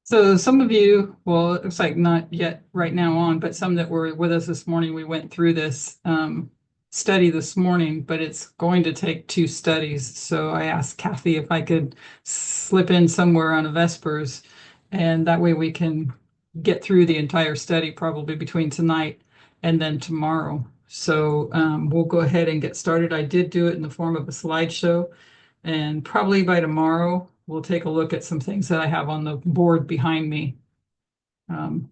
So some of you, well, it looks like not yet right now on, but some that were with us this morning, we went through this study this morning, but it's going to take two studies. So I asked Kathy if I could slip in somewhere on a Vespers, and that way we can get through the entire study probably between tonight and then tomorrow. So we'll go ahead and get started. I did do it in the form of a slideshow. And probably by tomorrow, we'll take a look at some things that I have on the board behind me. Um,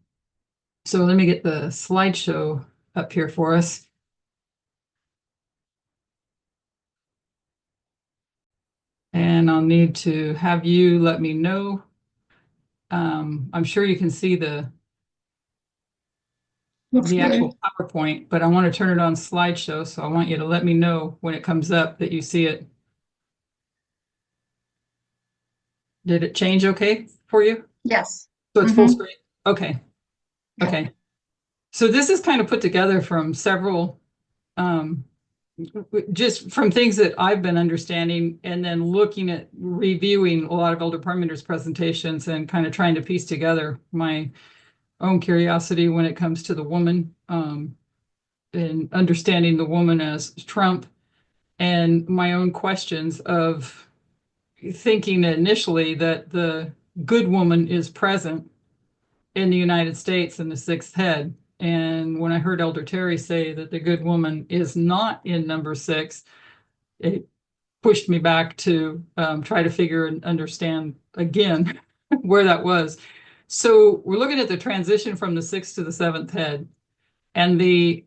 so let me get the slideshow up here for us. And I'll need to have you let me know. I'm sure you can see Looks the good. actual PowerPoint, but I want to turn it on slideshow. So I want you to let me know when it comes up that you see it. Did it change okay for you? Yes. So it's full Mm-hmm. screen? Okay. Yep. Okay. So this is kind of put together from several um, just from things that I've been understanding and then looking at reviewing a lot of Elder Parmenter's presentations and kind of trying to piece together my own curiosity when it comes to the woman and understanding the woman as Trump and my own questions of thinking initially that the good woman is present in the United States in the sixth head. And when I heard Elder Terry say that the good woman is not in number six, it pushed me back to try to figure and understand again where that was. So we're looking at the transition from the sixth to the seventh head, and the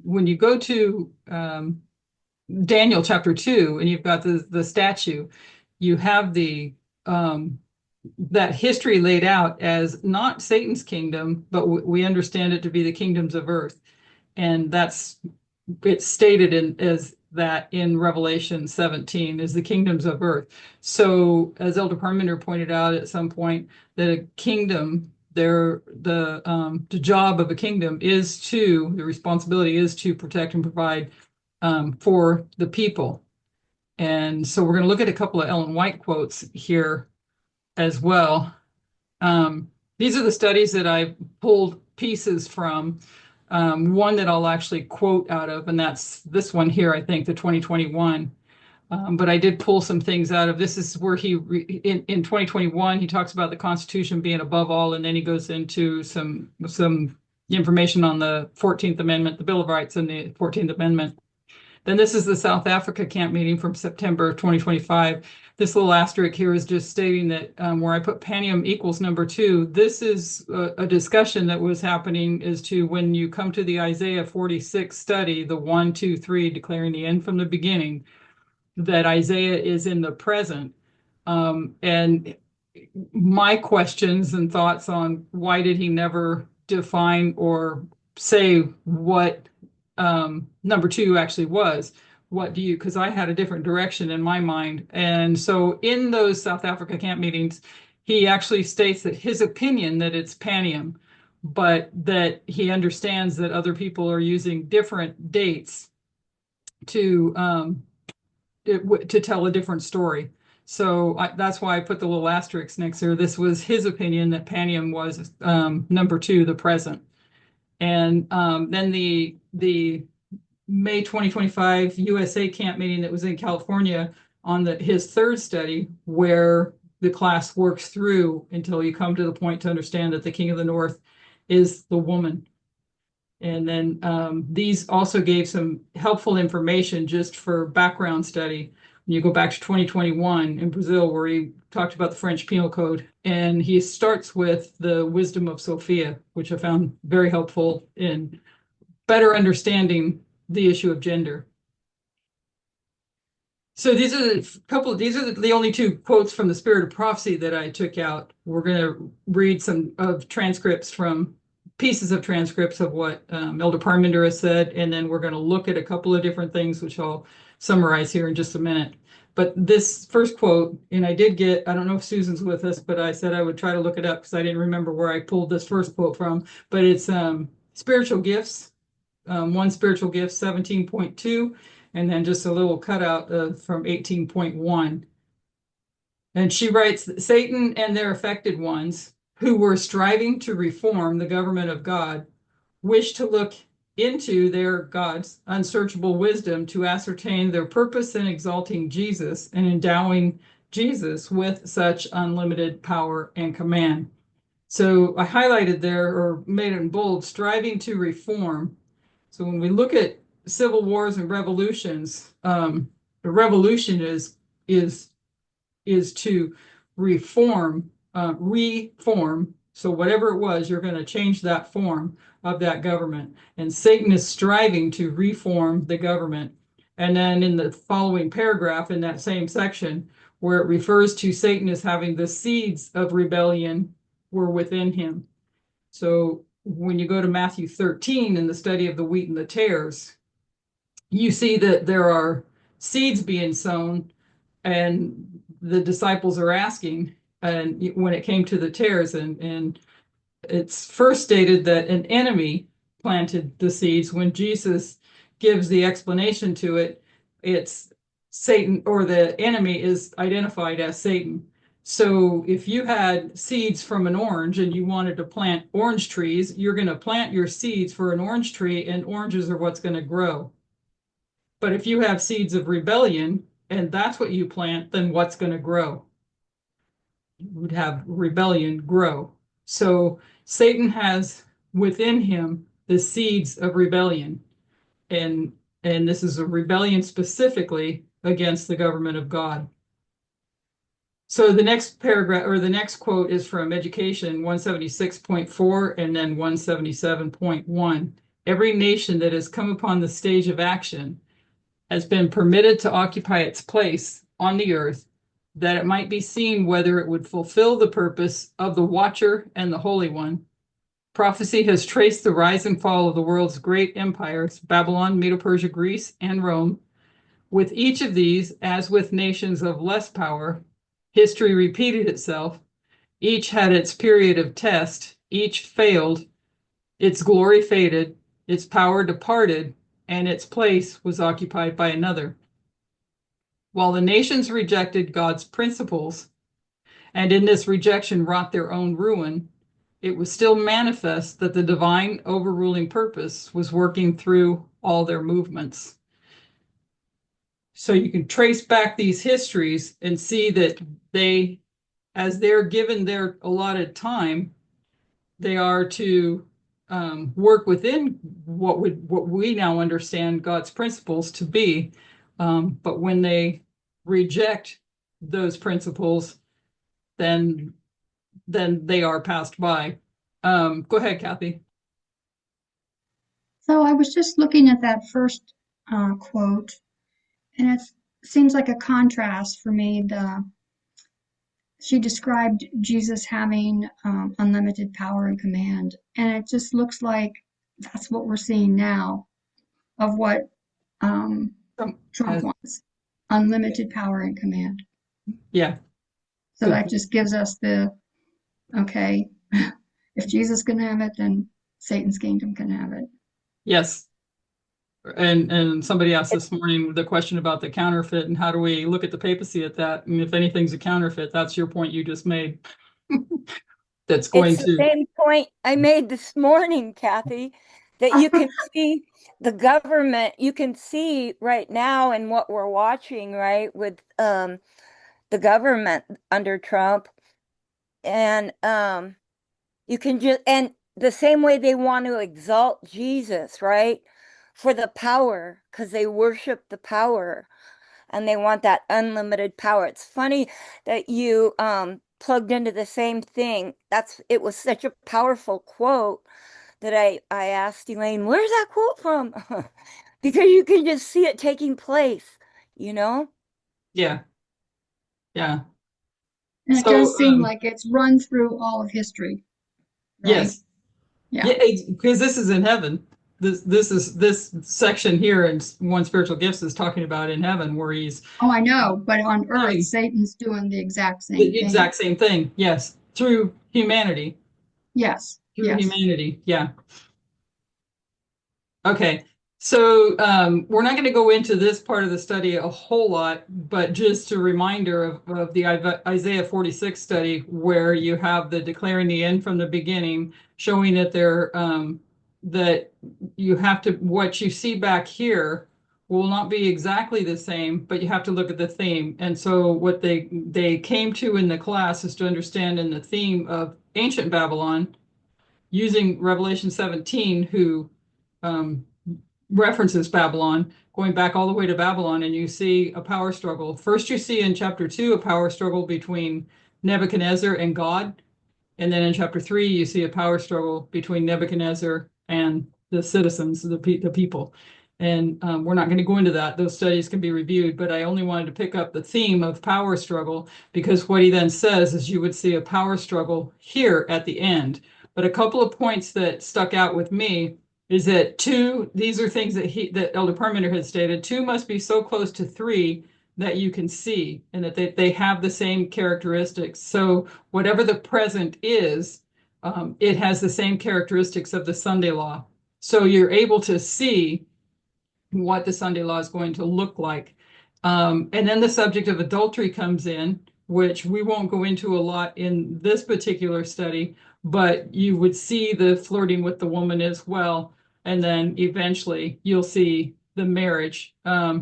when you go to Daniel chapter 2, and you've got the statue, you have the that history laid out as not Satan's kingdom, but we understand it to be the kingdoms of earth, and that's it's stated in as that in Revelation 17 is the kingdoms of earth. So as Elder Parmenter pointed out at some point, that a kingdom, the job of a kingdom is to the responsibility is to protect and provide for the people. And so we're going to look at a couple of Ellen White quotes here as well. These are the studies that I pulled pieces from. One that I'll actually quote out of, and that's this one here, I think, the 2021. But I did pull some things out of this is where in 2021 he talks about the Constitution being above all, and then he goes into some information on the 14th Amendment, the Bill of Rights, and the 14th Amendment. Then this is the South Africa camp meeting from September 2025. This little asterisk here is just stating that where I put Panium equals number two, this is a discussion that was happening as to when you come to the Isaiah 46 study, the 1, 2, 3, declaring the end from the beginning, that Isaiah is in the present. And my questions and thoughts on why did he never define or say what number two actually was. What do you, because I had a different direction in my mind. And so in those South Africa camp meetings, he actually states that his opinion that it's Panium, but that he understands that other people are using different dates to to tell a different story. So that's why I put the little asterisk next there. This was his opinion that Panium was number two, the present. And then the May 2025 USA camp meeting that was in California on his third study, where the class works through until you come to the point to understand that the King of the North is the woman. And then these also gave some helpful information just for background study. When you go back to 2021 in Brazil, where he talked about the French Penal Code, and he starts with the wisdom of Sophia, which I found very helpful in better understanding the issue of gender. So these are the only two quotes from the Spirit of Prophecy that I took out. We're going to read some of transcripts from pieces of transcripts of what Elder Parmenter has said, and then we're going to look at a couple of different things, which I'll summarize here in just a minute. But this first quote, and I don't know if Susan's with us, but I said I would try to look it up because I didn't remember where I pulled this first quote from, but it's Spiritual Gifts, One Spiritual Gift 17.2, and then just a little cutout from 18.1. And she writes that Satan and their affected ones, who were striving to reform the government of God, wish to look into their God's unsearchable wisdom to ascertain their purpose in exalting Jesus and endowing Jesus with such unlimited power and command. So I highlighted there or made it in bold, striving to reform. So when we look at civil wars and revolutions, the revolution is is to reform, reform. So whatever it was, you're going to change that form of that government. And Satan is striving to reform the government. And then in the following paragraph in that same section, where it refers to Satan as having the seeds of rebellion were within him. So when you go to Matthew 13 in the study of the wheat and the tares, you see that there are seeds being sown, and the disciples are asking, and when it came to the tares, and it's first stated that an enemy planted the seeds. When Jesus gives the explanation to it, it's Satan, or the enemy is identified as Satan. So if you had seeds from an orange and you wanted to plant orange trees, you're going to plant your seeds for an orange tree, and oranges are what's going to grow. But if you have seeds of rebellion and that's what you plant, then what's going to grow? You would have rebellion grow. So Satan has within him the seeds of rebellion. And and this is a rebellion specifically against the government of God. So the next paragraph or the next quote is from Education 176.4 and then 177.1. Every nation that has come upon the stage of action has been permitted to occupy its place on the earth, that it might be seen whether it would fulfill the purpose of the Watcher and the Holy One. Prophecy has traced the rise and fall of the world's great empires, Babylon, Medo-Persia, Greece, and Rome. With each of these, as with nations of less power, history repeated itself. Each had its period of test, each failed, its glory faded, its power departed, and its place was occupied by another. While the nations rejected God's principles, and in this rejection wrought their own ruin, it was still manifest that the divine overruling purpose was working through all their movements. So you can trace back these histories and see that they, as they're given their allotted time, they are to work within what we now understand God's principles to be. But when they reject those principles, then they are passed by. Go ahead, Kathy. So I was just looking at that first quote, and it seems like a contrast for me. She described Jesus having unlimited power and command, and it just looks like that's what we're seeing now of what Trump As, wants: unlimited power and command. yeah, So good. that just gives us okay, if Jesus can have it, then Satan's kingdom can have it. Yes. And somebody asked this morning the question about the counterfeit and how do we look at the papacy at that? And if anything's a counterfeit, that's your point you just made. That's going It's the to, same point I made this morning, Kathy, that you can see the government, you can see right now in what we're watching, right, with the government under Trump. And you can just, and the same way they want to exalt Jesus, right, for the power, because they worship the power and they want that unlimited power. It's funny that you plugged into the same thing. It was such a powerful quote that I asked Elaine, where's that quote from? Because you can just see it taking place, you know? yeah, yeah. And it So, does seem like it's run through all of history, right? yes, Yeah. yeah, because this is in heaven. This section here in One Spiritual Gifts is talking about in heaven where he's Oh, I know, but on Earth, doing Satan's doing the exact same the thing. exact same thing. Yes, through humanity. Yes, Through yes. humanity. Yeah. Okay. So we're not going to go into this part of the study a whole lot, but just a reminder of the Isaiah 46 study, where you have the declaring the end from the beginning, showing that that you have to, what you see back here will not be exactly the same, but you have to look at the theme. And so what they came to in the class is to understand in the theme of ancient Babylon, using Revelation 17, who um, references Babylon, going back all the way to Babylon, and you see a power struggle. First, you see in chapter 2 a power struggle between Nebuchadnezzar and God. And then in chapter 3, you see a power struggle between Nebuchadnezzar and the citizens, the people. And we're not going to go into that. Those studies can be reviewed, but I only wanted to pick up the theme of power struggle, because what he then says is you would see a power struggle here at the end. But a couple of points that stuck out with me is that two, these are things that Elder Perlmutter had stated, two must be so close to three that you can see, and that they have the same characteristics. So whatever the present is, it has the same characteristics of the Sunday law. So you're able to see what the Sunday law is going to look like. And then the subject of adultery comes in, which we won't go into a lot in this particular study, but you would see the flirting with the woman as well. And then eventually you'll see the marriage. I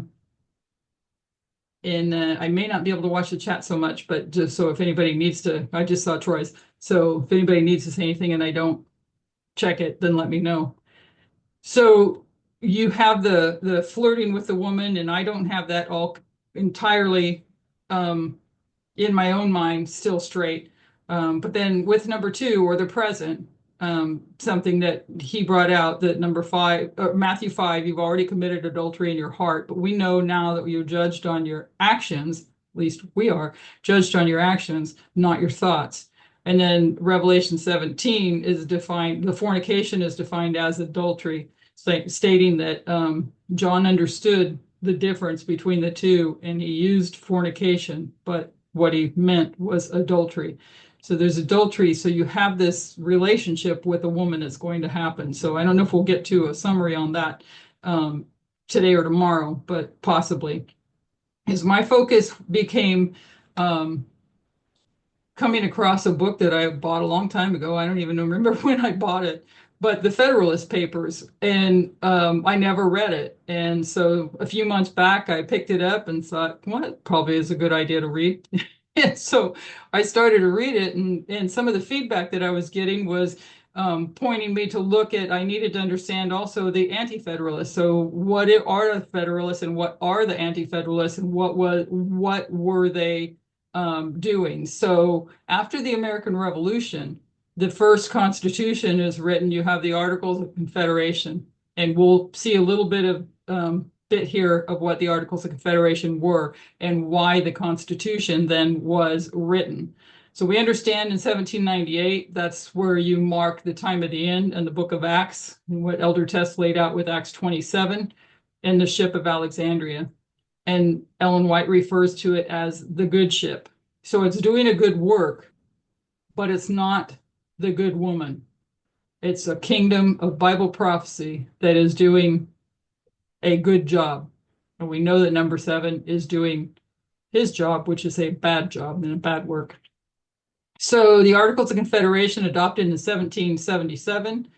may not be able to watch the chat so much, but just so if anybody needs to, I just saw Troy's. So if anybody needs to say anything and I don't check it, then let me know. So you have the flirting with the woman, and I don't have that all entirely in my own mind still straight. But then with number 2, or the present, something that he brought out, that number 5, Matthew 5, you've already committed adultery in your heart, but we know now that you're judged on your actions, at least we are judged on your actions, not your thoughts. And then Revelation 17 is defined, the fornication is defined as adultery, stating that John understood the difference between the two, and he used fornication, but what he meant was adultery. So there's adultery. So you have this relationship with a woman that's going to happen. So I don't know if we'll get to a summary on that today or tomorrow, but possibly. As my focus became coming across a book that I bought a long time ago. I don't even remember when I bought it, but the Federalist Papers, and I never read it. And so a few months back, I picked it up and thought, well, it probably is a good idea to read. And so I started to read it, and some of the feedback that I was getting was pointing me to look at, I needed to understand also the Anti-Federalists. So what are the Federalists, and what are the Anti-Federalists, and what were they doing? So after the American Revolution, the first Constitution is written. You have the Articles of Confederation, and we'll see a little bit of bit here of what the Articles of Confederation were and why the Constitution then was written. So we understand in 1798, that's where you mark the time of the end in the book of Acts, what Elder Tess laid out with Acts 27 and the ship of Alexandria. And Ellen White refers to it as the good ship. So it's doing a good work, but it's not the good woman. It's a kingdom of Bible prophecy that is doing a good job. And we know that number 7 is doing his job, which is a bad job and a bad work. So the Articles of Confederation, adopted in 1777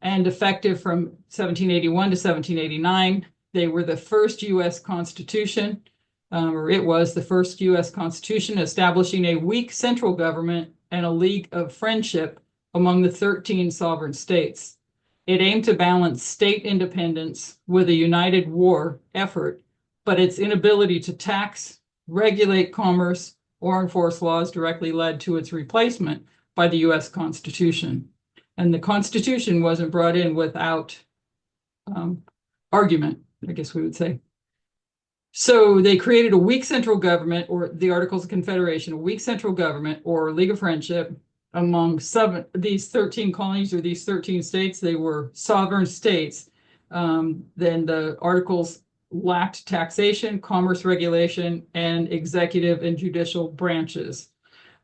and effective from 1781 to 1789. They were the first U.S. Constitution, or it was the first U.S. Constitution, establishing a weak central government and a league of friendship among the 13 sovereign states. It aimed to balance state independence with a united war effort, but its inability to tax, regulate commerce, or enforce laws directly led to its replacement by the U.S. Constitution. And the Constitution wasn't brought in without argument, I guess we would say. So they created a weak central government, or the Articles of Confederation, a weak central government or League of Friendship among these 13 colonies, or these 13 states. They were sovereign states. Then the Articles lacked taxation, commerce regulation, and executive and judicial branches.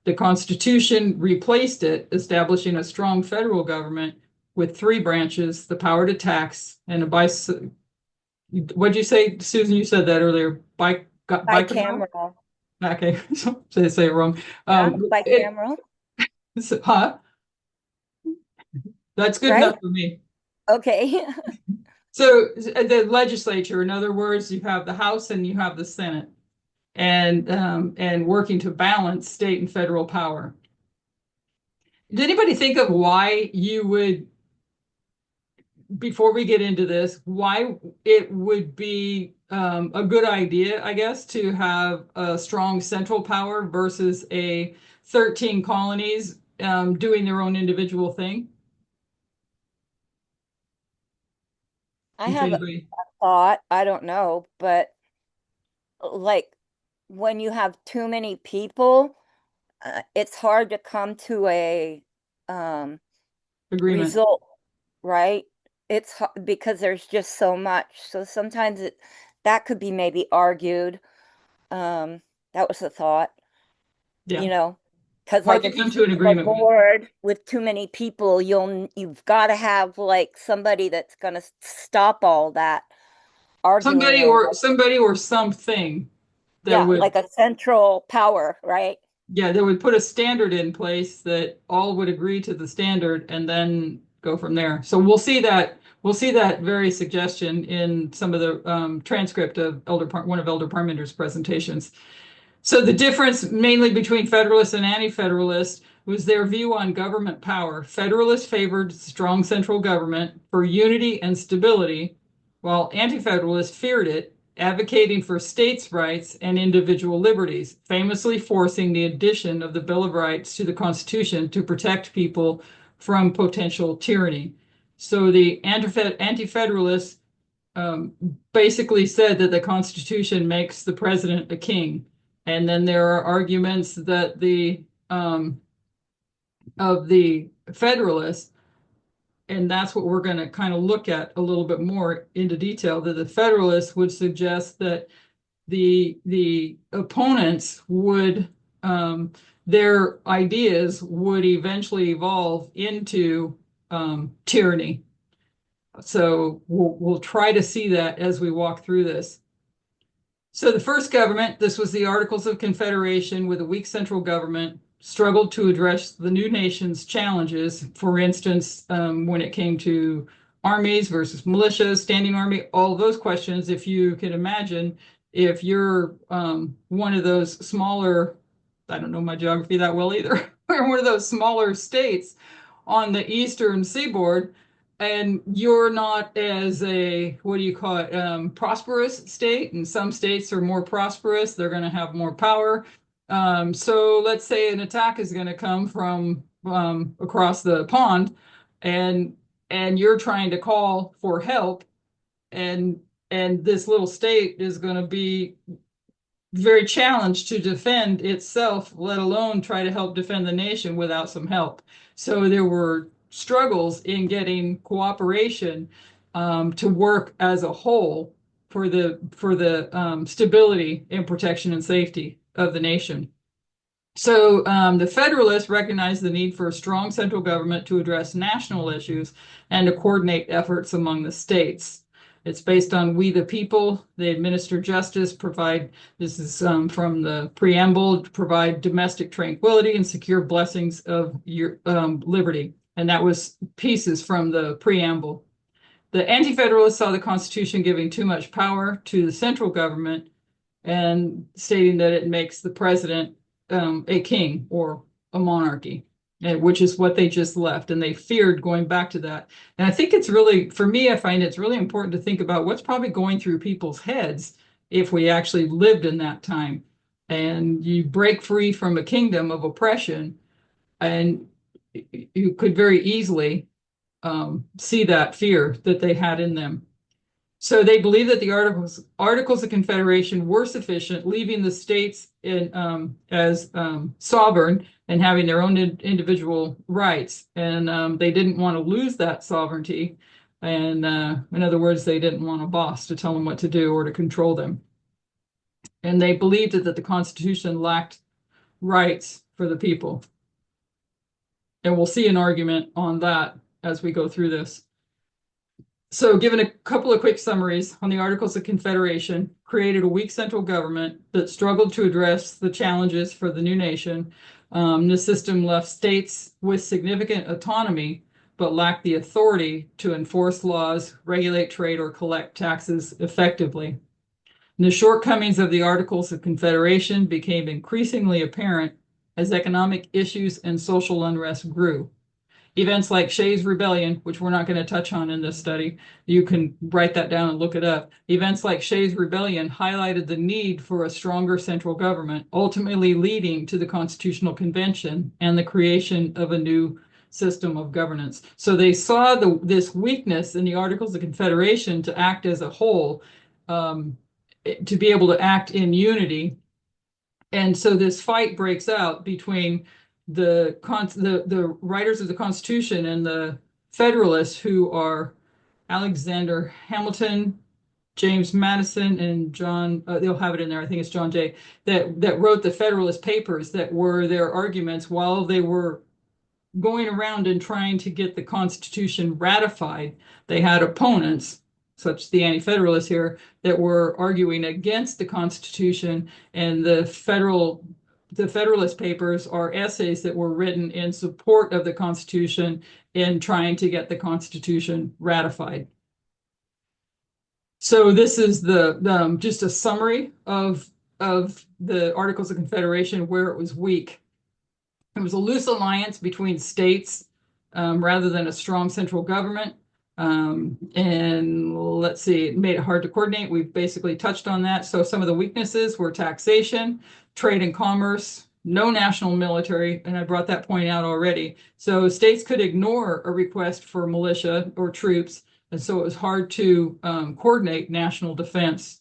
The Constitution replaced it, establishing a strong federal government with 3 branches: the power to tax and a What'd you say, Susan? You said that earlier. Bicameral? Bicameral. Okay, so they say it wrong. Yeah, It, bicameral, huh? That's good right? enough for me. Okay. So the legislature, in other words, you have the House and you have the Senate, and working to balance state and federal power. Did anybody think of why you would, before we get into this, why it would be a good idea, I guess, to have a strong central power versus a 13 colonies doing their own individual thing? I If have a anybody, thought, I don't know, but like when you have too many people, it's hard to come to a um, agreement. result, right? Because there's just so much. So sometimes that could be maybe argued. Um, that was a thought, Yeah, you know, because hard like to if you come to sit an on a agreement with. board with too many people, you've got to have like somebody that's going to stop all that arguing or what. Somebody or something that Yeah, would, like a central power, right? yeah, that would put a standard in place that all would agree to the standard and then go from there. So we'll see that very suggestion in some of the transcript of one of Elder Parmenter's presentations. So the difference mainly between Federalists and Anti-Federalists was their view on government power. Federalists favored strong central government for unity and stability, while Anti-Federalists feared it, advocating for states' rights and individual liberties, famously forcing the addition of the Bill of Rights to the Constitution to protect people from potential tyranny. So the Anti-Federalists um, basically said that the Constitution makes the president a king. And then there are arguments that of the Federalists, and that's what we're going to kind of look at a little bit more into detail, that the Federalists would suggest that the opponents would their ideas would eventually evolve into tyranny. So we'll try to see that as we walk through this. So the first government, this was the Articles of Confederation with a weak central government, struggled to address the new nation's challenges. For instance, when it came to armies versus militias, standing army, all those questions, if you can imagine, if you're one of those smaller, I don't know my geography that well either, or one of those smaller states on the eastern seaboard, and you're not as a, what do you call it, prosperous state, and some states are more prosperous, they're going to have more power. So let's say an attack is going to come from across the pond, and you're trying to call for help, and this little state is going to be very challenged to defend itself, let alone try to help defend the nation without some help. So there were struggles in getting cooperation to work as a whole for the stability and protection and safety of the nation. So the Federalists recognized the need for a strong central government to address national issues and to coordinate efforts among the states. It's based on we the people, they administer justice, provide, this is from the preamble, provide domestic tranquility and secure blessings of your liberty. And that was pieces from the preamble. The Anti-Federalists saw the Constitution giving too much power to the central government and stating that it makes the president a king or a monarchy, which is what they just left. And they feared going back to that. And I think it's really, for me, I find it's really important to think about what's probably going through people's heads if we actually lived in that time. And you break free from a kingdom of oppression, and you could very easily see that fear that they had in them. So they believed that the Articles of Confederation were sufficient, leaving the states as sovereign and having their own individual rights. And they didn't want to lose that sovereignty. And in other words, they didn't want a boss to tell them what to do or to control them. And they believed that the Constitution lacked rights for the people. And we'll see an argument on that as we go through this. So given a couple of quick summaries on the Articles of Confederation, created a weak central government that struggled to address the challenges for the new nation. This system left states with significant autonomy, but lacked the authority to enforce laws, regulate trade, or collect taxes effectively. And the shortcomings of the Articles of Confederation became increasingly apparent as economic issues and social unrest grew. Events like Shays' Rebellion, which we're not going to touch on in this study, you can write that down and look it up. Events like Shays' Rebellion highlighted the need for a stronger central government, ultimately leading to the Constitutional Convention and the creation of a new system of governance. So they saw this weakness in the Articles of Confederation to act as a whole, to be able to act in unity. And so this fight breaks out between the writers of the Constitution and the Federalists, who are Alexander Hamilton, James Madison, and John, they'll have it in there, I think it's John Jay, that wrote the Federalist Papers that were their arguments while they were going around and trying to get the Constitution ratified. They had opponents, such as the Anti-Federalists here, that were arguing against the Constitution, and the Federalist Papers are essays that were written in support of the Constitution in trying to get the Constitution ratified. So this is just a summary of the Articles of Confederation where it was weak. It was a loose alliance between states rather than a strong central government. And let's see, it made it hard to coordinate. We've basically touched on that. So some of the weaknesses were taxation, trade and commerce, no national military, and I brought that point out already. So states could ignore a request for militia or troops, and so it was hard to coordinate national defense.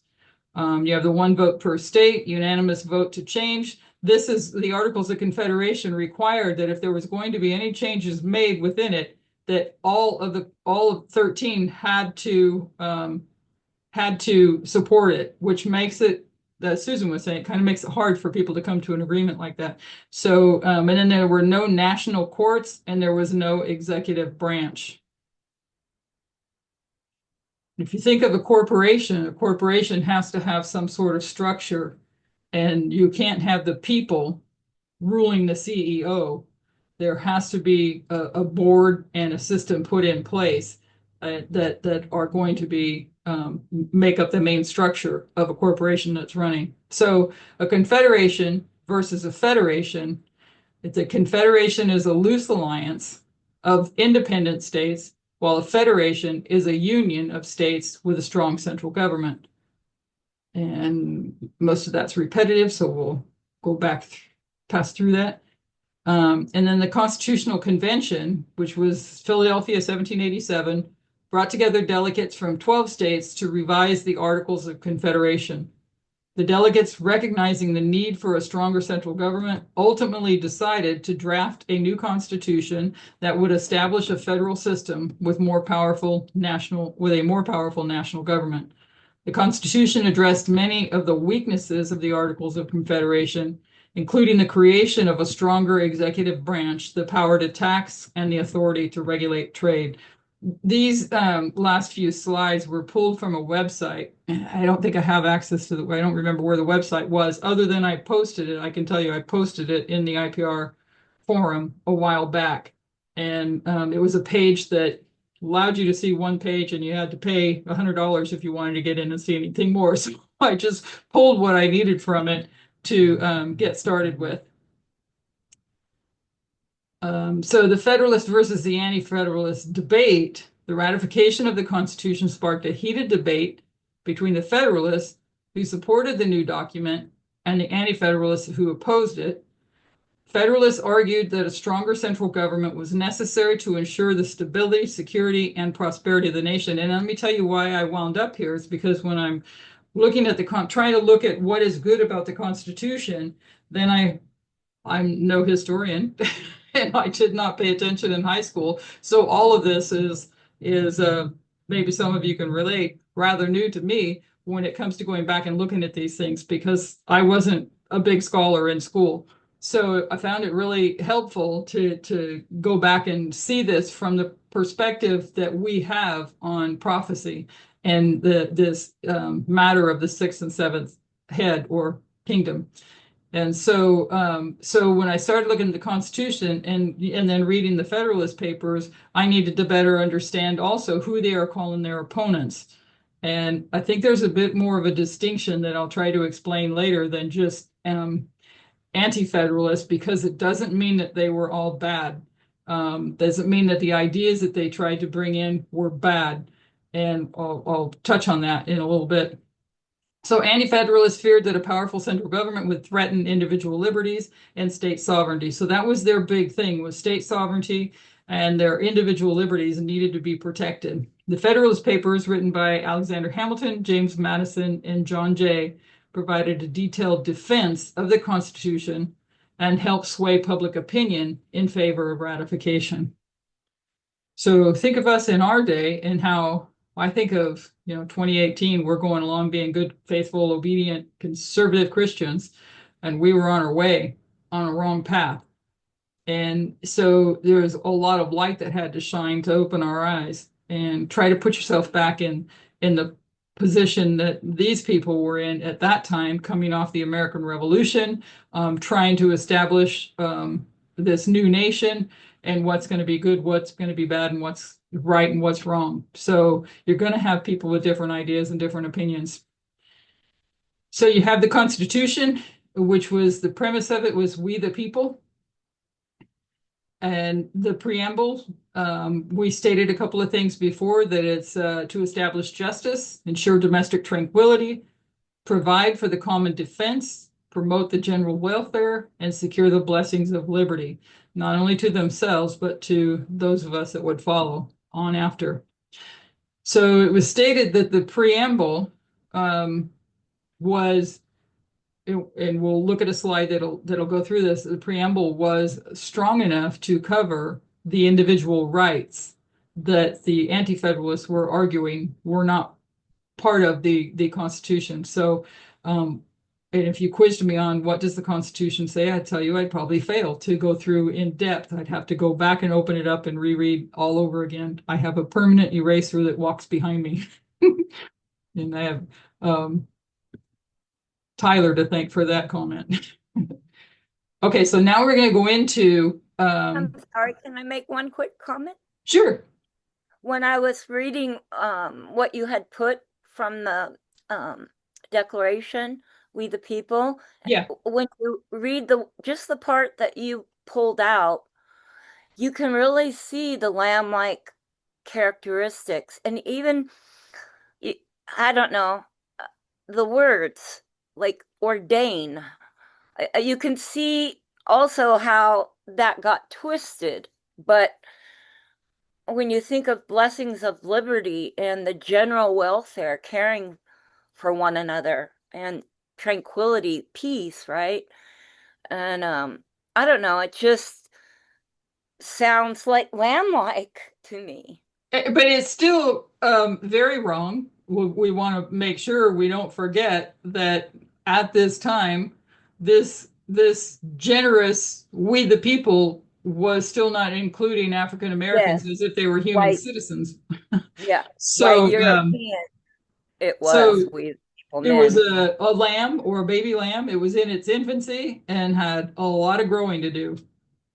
You have the one vote per state, unanimous vote to change. This is the Articles of Confederation required that if there was going to be any changes made within it, that all of 13 had to support it, which makes it, as Susan was saying, it kind of makes it hard for people to come to an agreement like that. So, and then there were no national courts and there was no executive branch. If you think of a corporation has to have some sort of structure, and you can't have the people ruling the CEO. There has to be a board and a system put in place that are going to be make up the main structure of a corporation that's running. So a confederation versus a federation. The confederation is a loose alliance of independent states, while a federation is a union of states with a strong central government. And most of that's repetitive, so we'll go back, pass through that. And then the Constitutional Convention, which was Philadelphia, 1787, brought together delegates from 12 states to revise the Articles of Confederation. The delegates, recognizing the need for a stronger central government, ultimately decided to draft a new constitution that would establish a federal system with a more powerful national government. The Constitution addressed many of the weaknesses of the Articles of Confederation, including the creation of a stronger executive branch, the power to tax, and the authority to regulate trade. These last few slides were pulled from a website. I don't think I have access to I don't remember where the website was, other than I posted it. I can tell you I posted it in the IPR forum a while back. And it was a page that allowed you to see one page, and you had to pay $100 if you wanted to get in and see anything more. So I just pulled what I needed from it to get started with. So the Federalist versus the Anti-Federalist debate, the ratification of the Constitution sparked a heated debate between the Federalists, who supported the new document, and the Anti-Federalists, who opposed it. Federalists argued that a stronger central government was necessary to ensure the stability, security, and prosperity of the nation. And let me tell you why I wound up here. Is because when I'm looking at trying to look at what is good about the Constitution, then I'm no historian, and I did not pay attention in high school. So all of this is maybe some of you can relate, rather new to me when it comes to going back and looking at these things, because I wasn't a big scholar in school. So I found it really helpful to go back and see this from the perspective that we have on prophecy and this matter of the sixth and seventh head or kingdom. And so when I started looking at the Constitution and then reading the Federalist Papers, I needed to better understand also who they are calling their opponents. And I think there's a bit more of a distinction that I'll try to explain later than just anti-federalist, because it doesn't mean that they were all bad. Doesn't mean that the ideas that they tried to bring in were bad. And I'll touch on that in a little bit. So anti-federalists feared that a powerful central government would threaten individual liberties and state sovereignty. So that was their big thing, was state sovereignty, and their individual liberties needed to be protected. The Federalist Papers, written by Alexander Hamilton, James Madison, and John Jay, provided a detailed defense of the Constitution and helped sway public opinion in favor of ratification. So think of us in our day and how I think of, 2018, we're going along being good, faithful, obedient, conservative Christians, and we were on our way on a wrong path. And so there's a lot of light that had to shine to open our eyes and try to put yourself back in the position that these people were in at that time, coming off the American Revolution, trying to establish this new nation and what's going to be good, what's going to be bad, and what's right and what's wrong. So you're going to have people with different ideas and different opinions. So you have the Constitution, which was the premise of it was we the people. And the preamble, we stated a couple of things before, that it's to establish justice, ensure domestic tranquility, provide for the common defense, promote the general welfare, and secure the blessings of liberty, not only to themselves, but to those of us that would follow on after. So it was stated that the preamble was, and we'll look at a slide that'll go through this, the preamble was strong enough to cover the individual rights that the anti-federalists were arguing were not part of the Constitution. So and if you quizzed me on what does the Constitution say, I'd tell you I'd probably fail to go through in depth. I'd have to go back and open it up and reread all over again. I have a permanent eraser that walks behind me. And I have Tyler to thank for that comment. Okay, so now we're going to go into I'm sorry, can I make one quick comment? Sure. When I was reading what you had put from the Declaration, we the people, Yeah. when you read just the part that you pulled out, you can really see the lamb-like characteristics, and even, I don't know, the words like ordain. You can see also how that got twisted, but when you think of blessings of liberty and the general welfare, caring for one another and tranquility, peace, right? And I don't know, it just sounds like lamb-like to me. But it's still very wrong. We want to make sure we don't forget that at this time, this generous we the people was still not including African Americans as if they were human citizens. Yeah. So European, it was so we the people. It was a lamb or a baby lamb. It was in its infancy and had a lot of growing to do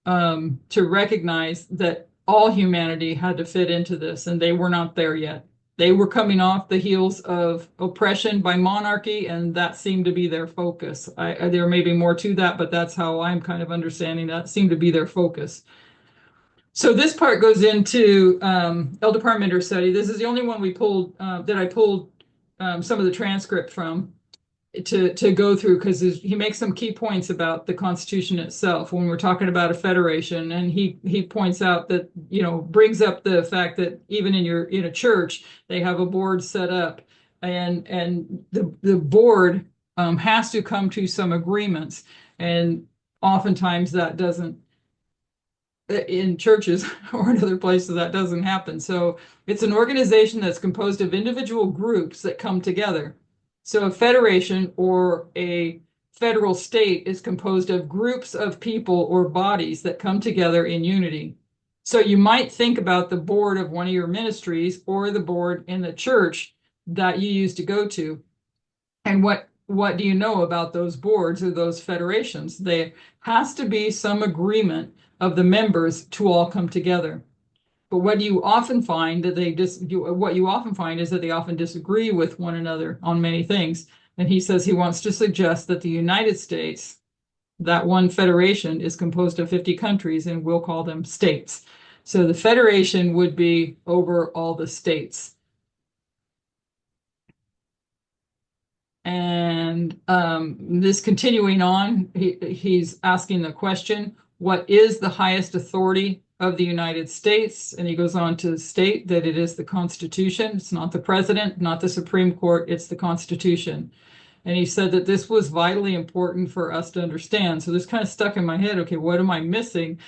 to recognize that all humanity had to fit into this, and they were not there yet. They were coming off the heels of oppression by monarchy, and that seemed to be their focus. There may be more to that, but that's how I'm kind of understanding that seemed to be their focus. So this part goes into Elder Parmenter study. This is the only one we pulled that I pulled some of the transcript from to go through, because he makes some key points about the Constitution itself when we're talking about a federation, and he points out that, brings up the fact that even in a church they have a board set up, and the board has to come to some agreements, and oftentimes that doesn't, in churches or in other places, that doesn't happen. So it's an organization that's composed of individual groups that come together. So a federation or a federal state is composed of groups of people or bodies that come together in unity. So you might think about the board of one of your ministries or the board in the church that you used to go to. And what do you know about those boards or those federations? There has to be some agreement of the members to all come together. But what you often find that what you often find is that they often disagree with one another on many things. And he says he wants to suggest that the United States, that one federation, is composed of 50 countries, and we'll call them states. So the federation would be over all the states. And this continuing on, he's asking the question, what is the highest authority of the United States? And he goes on to state that it is the Constitution. It's not the president, not the Supreme Court, it's the Constitution. And he said that this was vitally important for us to understand. So this kind of stuck in my head, okay, what am I missing?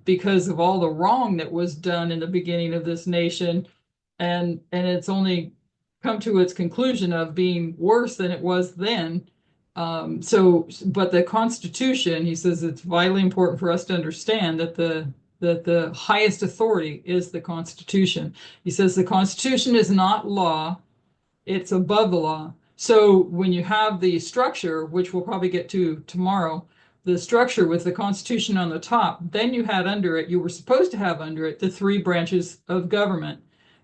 Because of all the wrong that was done in the beginning of this nation. And it's only come to its conclusion of being worse than it was then. But the Constitution, he says it's vitally important for us to understand that the highest authority is the Constitution. He says the Constitution is not law, it's above the law. So when you have the structure, which we'll probably get to tomorrow, the structure with the Constitution on the top, then you had under it, you were supposed to have under it the three branches of government.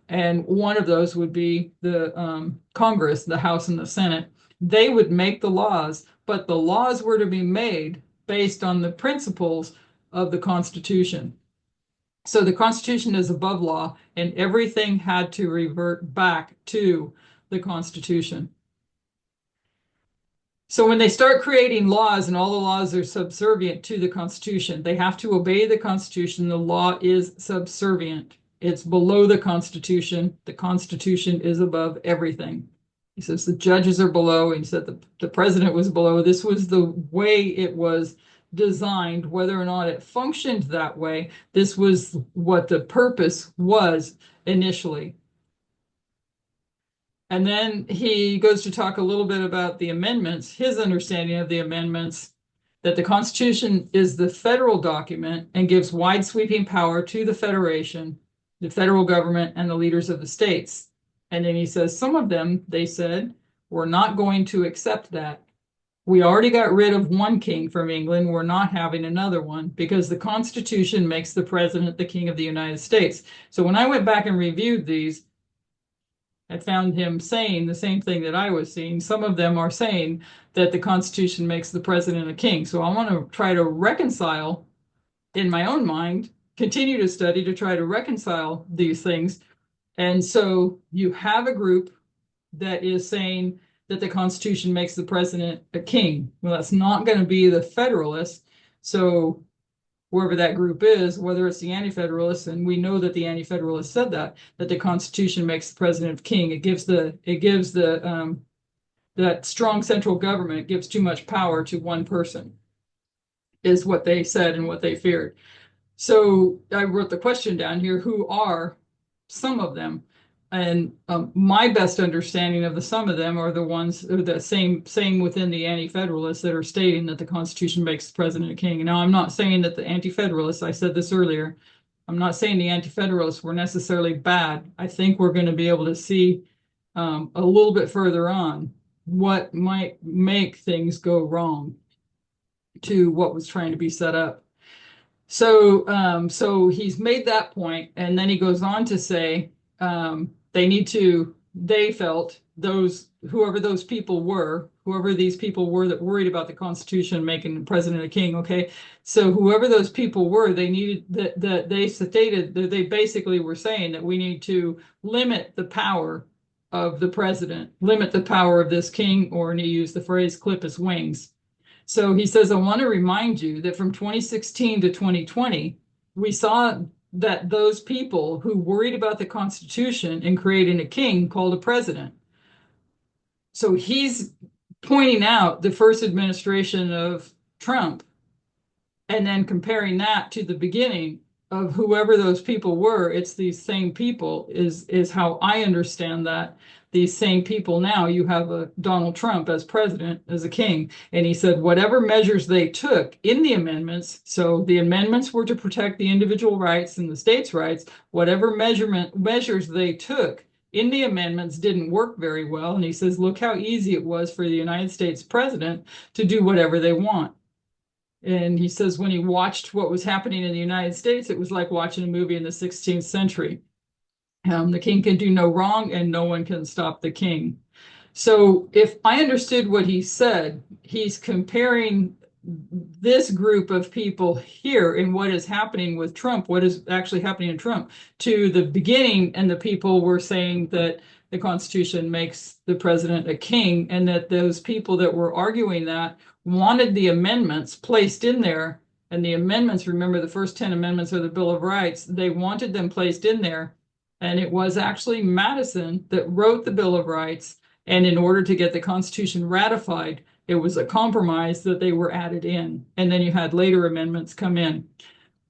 And one of those would be the Congress, the House and the Senate. They would make the laws, but the laws were to be made based on the principles of the Constitution. So the Constitution is above law, and everything had to revert back to the Constitution. So when they start creating laws and all the laws are subservient to the Constitution, they have to obey the Constitution. The law is subservient. It's below the Constitution. The Constitution is above everything. He says the judges are below. He said the president was below. This was the way it was designed, whether or not it functioned that way. This was what the purpose was initially. And then he goes to talk a little bit about the amendments, his understanding of the amendments, that the Constitution is the federal document and gives wide sweeping power to the Federation, the federal government, and the leaders of the states. And then he says some of them, they said, we're not going to accept that. We already got rid of one king from England. We're not having another one because the Constitution makes the president the king of the United States. So when I went back and reviewed these, I found him saying the same thing that I was seeing. Some of them are saying that the Constitution makes the president a king. So I want to try to reconcile in my own mind, continue to study to try to reconcile these things. And so you have a group that is saying that the Constitution makes the president a king. Well, that's not going to be the Federalists. So whoever that group is, whether it's the Anti-Federalists, and we know that the Anti-Federalists said that the Constitution makes the president king. It gives that strong central government gives too much power to one person, is what they said and what they feared. So I wrote the question down here: who are some of them? And my best understanding of the some of them are the ones the same within the Anti-Federalists that are stating that the Constitution makes the president a king. Now, I'm not saying that the Anti-Federalists, I said this earlier, I'm not saying the Anti-Federalists were necessarily bad. I think we're going to be able to see a little bit further on what might make things go wrong to what was trying to be set up. So he's made that point, and then he goes on to say, they felt whoever these people were that worried about the Constitution making the president a king. Okay. So whoever those people were, they needed that they stated that they basically were saying that we need to limit the power of the president, limit the power of this king, or, and he used the phrase, clip his wings. So he says, I want to remind you that from 2016 to 2020, we saw that those people who worried about the Constitution and creating a king called a president. So he's pointing out the first administration of Trump and then comparing that to the beginning of whoever those people were, it's these same people is how I understand that. These same people now, you have a Donald Trump as president, as a king, and he said whatever measures they took in the amendments, so the amendments were to protect the individual rights and the states' rights, whatever measures they took in the amendments didn't work very well. And he says, look how easy it was for the United States president to do whatever they want. And he says when he watched what was happening in the United States, it was like watching a movie in the 16th century. The king can do no wrong and no one can stop the king. So if I understood what he said, he's comparing this group of people here in what is happening with Trump, what is actually happening in Trump, to the beginning, and the people were saying that the Constitution makes the president a king, and that those people that were arguing that wanted the amendments placed in there. And the amendments, remember, the first 10 amendments of the Bill of Rights, they wanted them placed in there. And it was actually Madison that wrote the Bill of Rights. And in order to get the Constitution ratified, it was a compromise that they were added in. And then you had later amendments come in.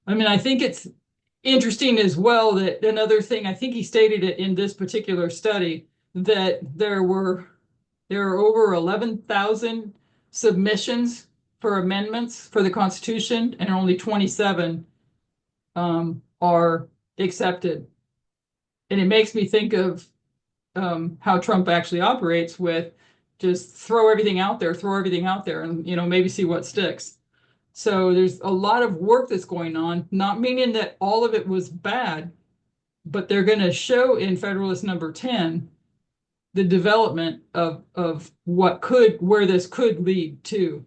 I mean, I think it's interesting as well that another thing, I think he stated it in this particular study, that there are over 11,000 submissions for amendments for the Constitution, and only 27 are accepted. And it makes me think of how Trump actually operates, with just throw everything out there, and maybe see what sticks. So there's a lot of work that's going on, not meaning that all of it was bad, but they're going to show in Federalist number 10 the development of where this could lead to.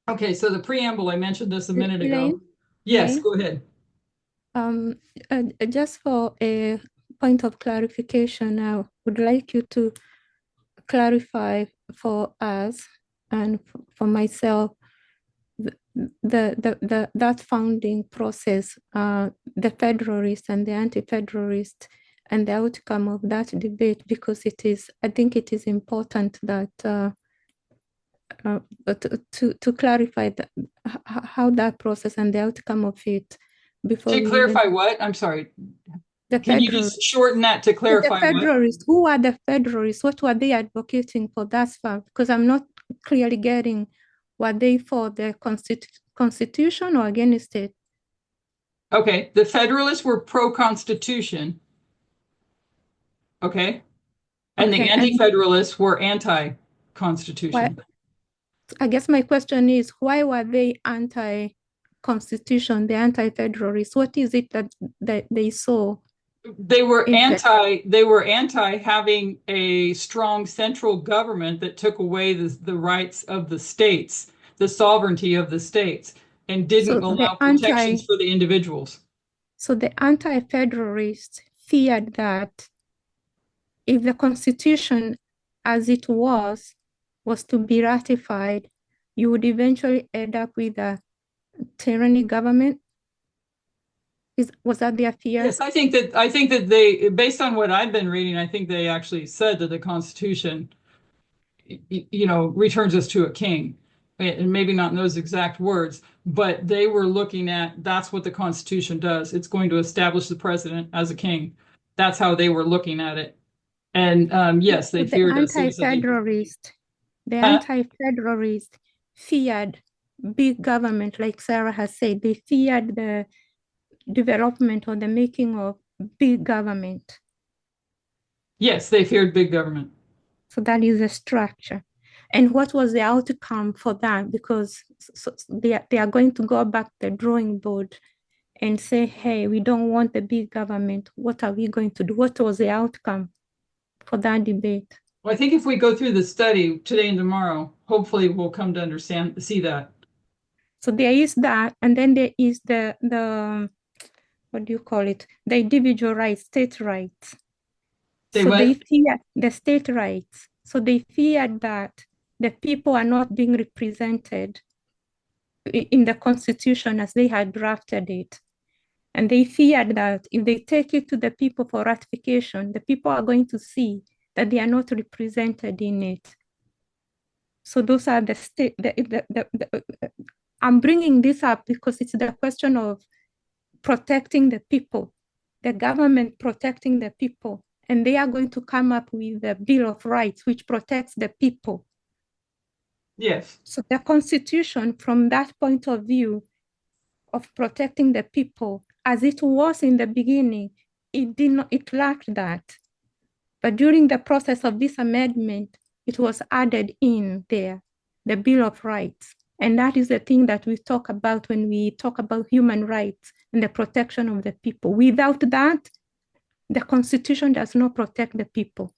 Okay, so the preamble, I mentioned this a minute ago. Elaine? Yes, Elaine? go ahead. Just for a point of clarification, I would like you to clarify for us and for myself that founding process, the Federalist and the Anti-Federalist, and the outcome of that debate, because I think it is important that to clarify how that process and the outcome of it before To clarify what? I'm sorry. Can you just shorten that to clarify the Federalists, what? who are the Federalists? What were they advocating for thus far? Because I'm not clearly getting, were they for the Constitution or against it? Okay, the Federalists were pro-Constitution. Okay. And the Anti-Federalists were anti-Constitution. I guess my question is, why were they anti-Constitution, the Anti-Federalists? What is it that they saw? They were anti having a strong central government that took away the rights of the states, the sovereignty of the states, and didn't allow protections for the individuals. So the Anti-Federalists feared that if the Constitution as it was to be ratified, you would eventually end up with a tyrannic government. Was that their fear? Yes, I think that they, based on what I've been reading, I think they actually said that the Constitution, returns us to a king. And maybe not in those exact words, but they were looking at, that's what the Constitution does. It's going to establish the president as a king. That's how they were looking at it. And yes, they feared us. The Anti-Federalists feared big government, like Sarah has said. They feared the development or the making of big government. Yes, they feared big government. So that is the structure. And what was the outcome for that? Because they are going to go back to the drawing board and say, hey, we don't want the big government. What are we going to do? What was the outcome for that debate? Well, I think if we go through the study today and tomorrow, hopefully we'll come to see that. So there is that, and then there is the what do you call it? The individual rights, state rights. They fear the state rights. So they feared that the people are not being represented in the Constitution as they had drafted it. And they feared that if they take it to the people for ratification, the people are going to see that they are not represented in it. So those are the state. I'm bringing this up because it's the question of protecting the people, the government protecting the people, and they are going to come up with the Bill of Rights, which protects the people. Yes. So the Constitution, from that point of view of protecting the people, as it was in the beginning, it lacked that. But during the process of this amendment, it was added in there, the Bill of Rights. And that is the thing that we talk about when we talk about human rights and the protection of the people. Without that, the Constitution does not protect the people.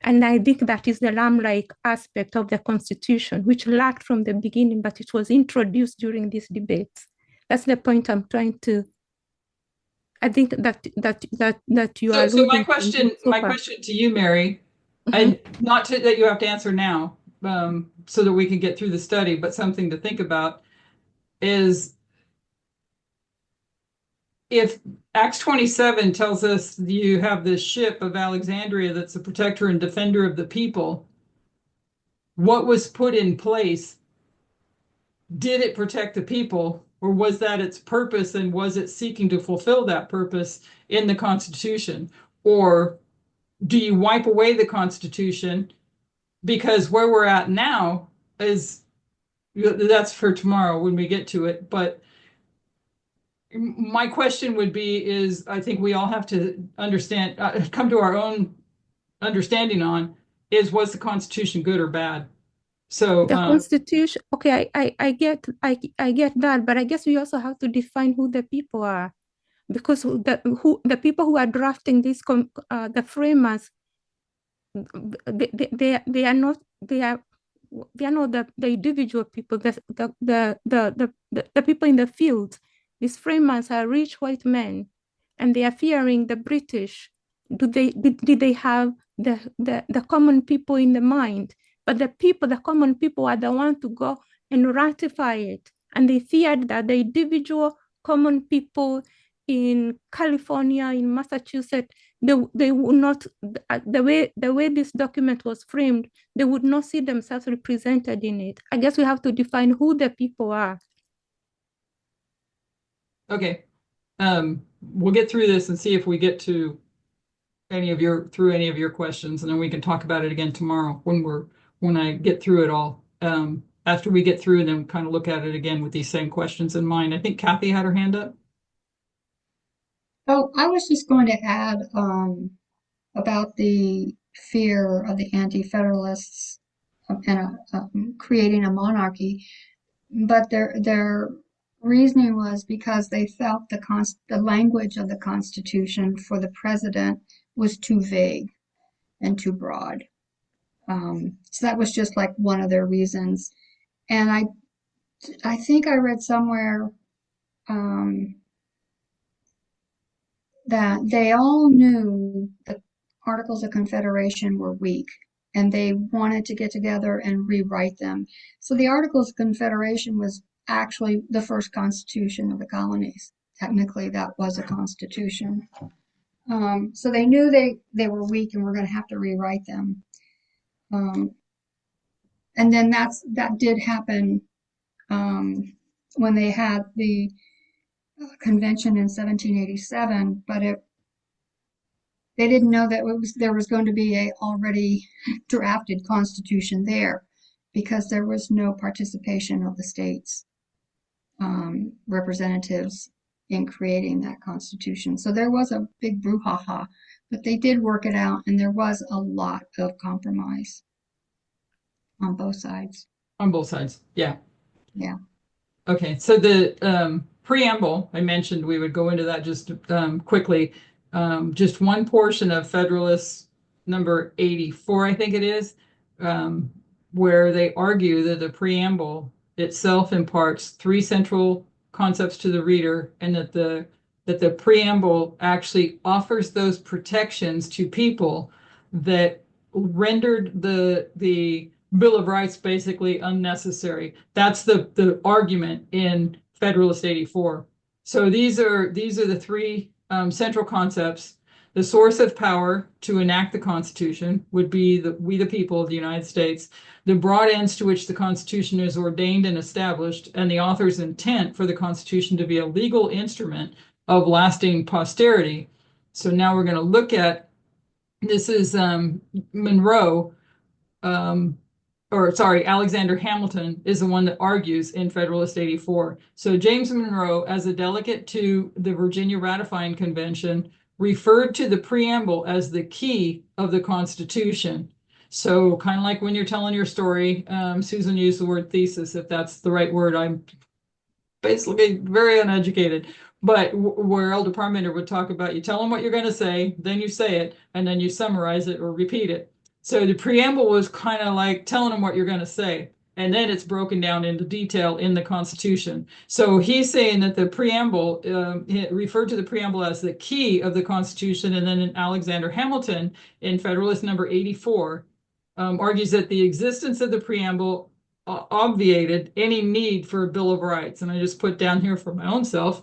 And I think that is the lamb-like aspect of the Constitution, which lacked from the beginning, but it was introduced during these debates. That's the point I'm trying to. I think that you are. So my question to you, Mary, and not that you have to answer now, so that we can get through the study, but something to think about is, if Acts 27 tells us you have this ship of Alexandria that's a protector and defender of the people, what was put in place? Did it protect the people, or was that its purpose, and was it seeking to fulfill that purpose in the Constitution? Or do you wipe away the Constitution? Because where we're at now is, that's for tomorrow when we get to it, but my question would be is, I think we all have to understand, come to our own understanding on, is, was the Constitution good or bad? So the Constitution, okay, I get that, but I guess we also have to define who the people are, because the people who are drafting this, the framers, they are not the individual people, the people in the field. These framers are rich white men, and they are fearing the British. Did they have the common people in the mind? But the common people are the ones to go and ratify it. And they feared that the individual common people in California, in Massachusetts, they would not, the way this document was framed, they would not see themselves represented in it. I guess we have to define who the people are. Okay. We'll get through this and see if we get to any of your questions, and then we can talk about it again tomorrow when I get through it all. After we get through and then kind of look at it again with these same questions in mind. I think Kathy had her hand up. Oh, I was just going to add about the fear of the anti-federalists and creating a monarchy, but their reasoning was because they felt the language of the Constitution for the president was too vague and too broad. So that was just like one of their reasons. And I think I read somewhere that they all knew the Articles of Confederation were weak, and they wanted to get together and rewrite them. So the Articles of Confederation was actually the first constitution of the colonies. Technically, that was a constitution. So they knew they were weak and were going to have to rewrite them. And then that did happen when they had the convention in 1787, but they didn't know that there was going to be a already drafted constitution there, because there was no participation of the states representatives in creating that constitution. So there was a big brouhaha, but they did work it out, and there was a lot of compromise on both sides. On both sides, yeah. Yeah. Okay, so the preamble, I mentioned we would go into that just quickly. Just one portion of Federalist number 84, I think it is, where they argue that the preamble itself imparts three central concepts to the reader, and that the preamble actually offers those protections to people that rendered the Bill of Rights basically unnecessary. That's the argument in Federalist 84. So these are the three central concepts. The source of power to enact the Constitution would be we the people of the United States. The broad ends to which the Constitution is ordained and established, and the author's intent for the Constitution to be a legal instrument of lasting posterity. So now we're going to look at, this is Monroe, Alexander Hamilton is the one that argues in Federalist 84. So James Monroe, as a delegate to the Virginia Ratifying Convention, referred to the preamble as the key of the Constitution. So kind of like when you're telling your story, Susan used the word thesis, if that's the right word. I'm basically very uneducated. But where Elder Parmenter would talk about, you tell them what you're going to say, then you say it, and then you summarize it or repeat it. So the preamble was kind of like telling them what you're going to say, and then it's broken down into detail in the Constitution. So he's saying that the preamble, referred to the preamble as the key of the Constitution, and then in Alexander Hamilton in Federalist number 84, argues that the existence of the preamble obviated any need for a Bill of Rights. And I just put down here for my own self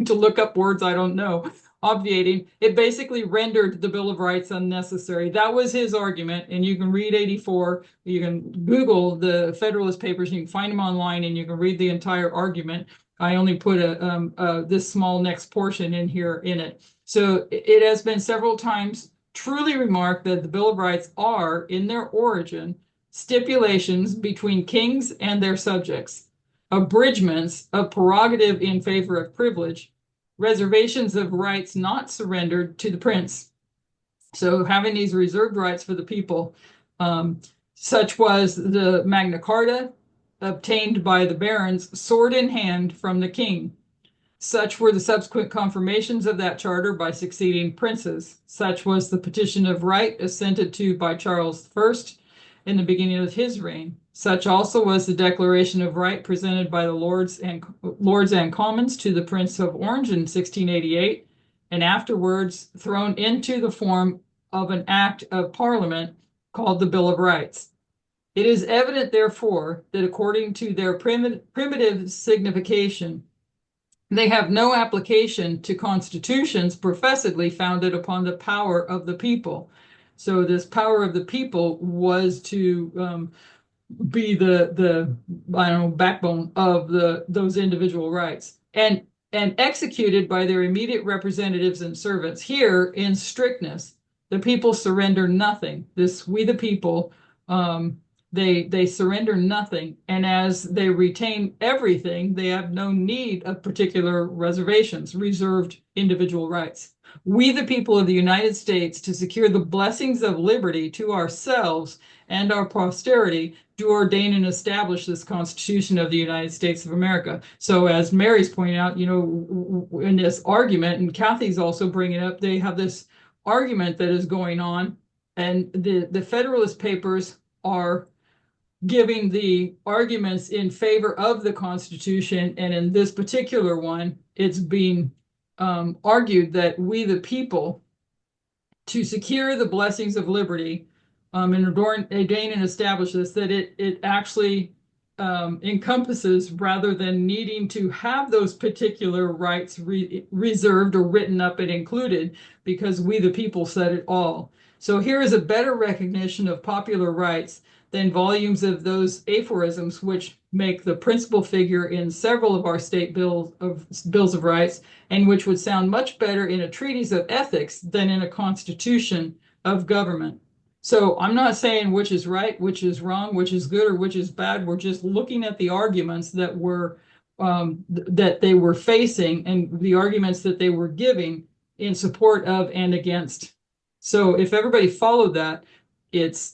to look up words I don't know. Obviating, it basically rendered the Bill of Rights unnecessary. That was his argument, and you can read 84. You can Google the Federalist Papers, and you can find them online, and you can read the entire argument. I only put this small next portion in here in it. So it has been several times truly remarked that the Bill of Rights are, in their origin, stipulations between kings and their subjects, abridgments of prerogative in favor of privilege, reservations of rights not surrendered to the prince. So having these reserved rights for the people, such was the Magna Carta obtained by the barons, sword in hand from the king. Such were the subsequent confirmations of that charter by succeeding princes. Such was the petition of right assented to by Charles I in the beginning of his reign. Such also was the Declaration of Right presented by the Lords and Commons to the Prince of Orange in 1688, and afterwards thrown into the form of an Act of Parliament called the Bill of Rights. It is evident, therefore, that according to their primitive signification, they have no application to constitutions professedly founded upon the power of the people. So this power of the people was to be the backbone of those individual rights, and executed by their immediate representatives and servants. Here, in strictness, the people surrender nothing. We the people, they surrender nothing, and as they retain everything, they have no need of particular reservations, reserved individual rights. We, the people of the United States, to secure the blessings of liberty to ourselves and our posterity, do ordain and establish this Constitution of the United States of America. So as Mary's pointing out, in this argument, and Kathy's also bringing up, they have this argument that is going on, and the Federalist Papers are giving the arguments in favor of the Constitution, and in this particular one, it's being argued that we, the people, to secure the blessings of liberty, and ordain and establish this, that it actually encompasses, rather than needing to have those particular rights reserved or written up and included, because we, the people, said it all. So here is a better recognition of popular rights than volumes of those aphorisms, which make the principal figure in several of our state bills of rights, and which would sound much better in a treatise of ethics than in a constitution of government. So I'm not saying which is right, which is wrong, which is good, or which is bad. We're just looking at the arguments that they were facing, and the arguments that they were giving in support of and against. So if everybody followed that, it's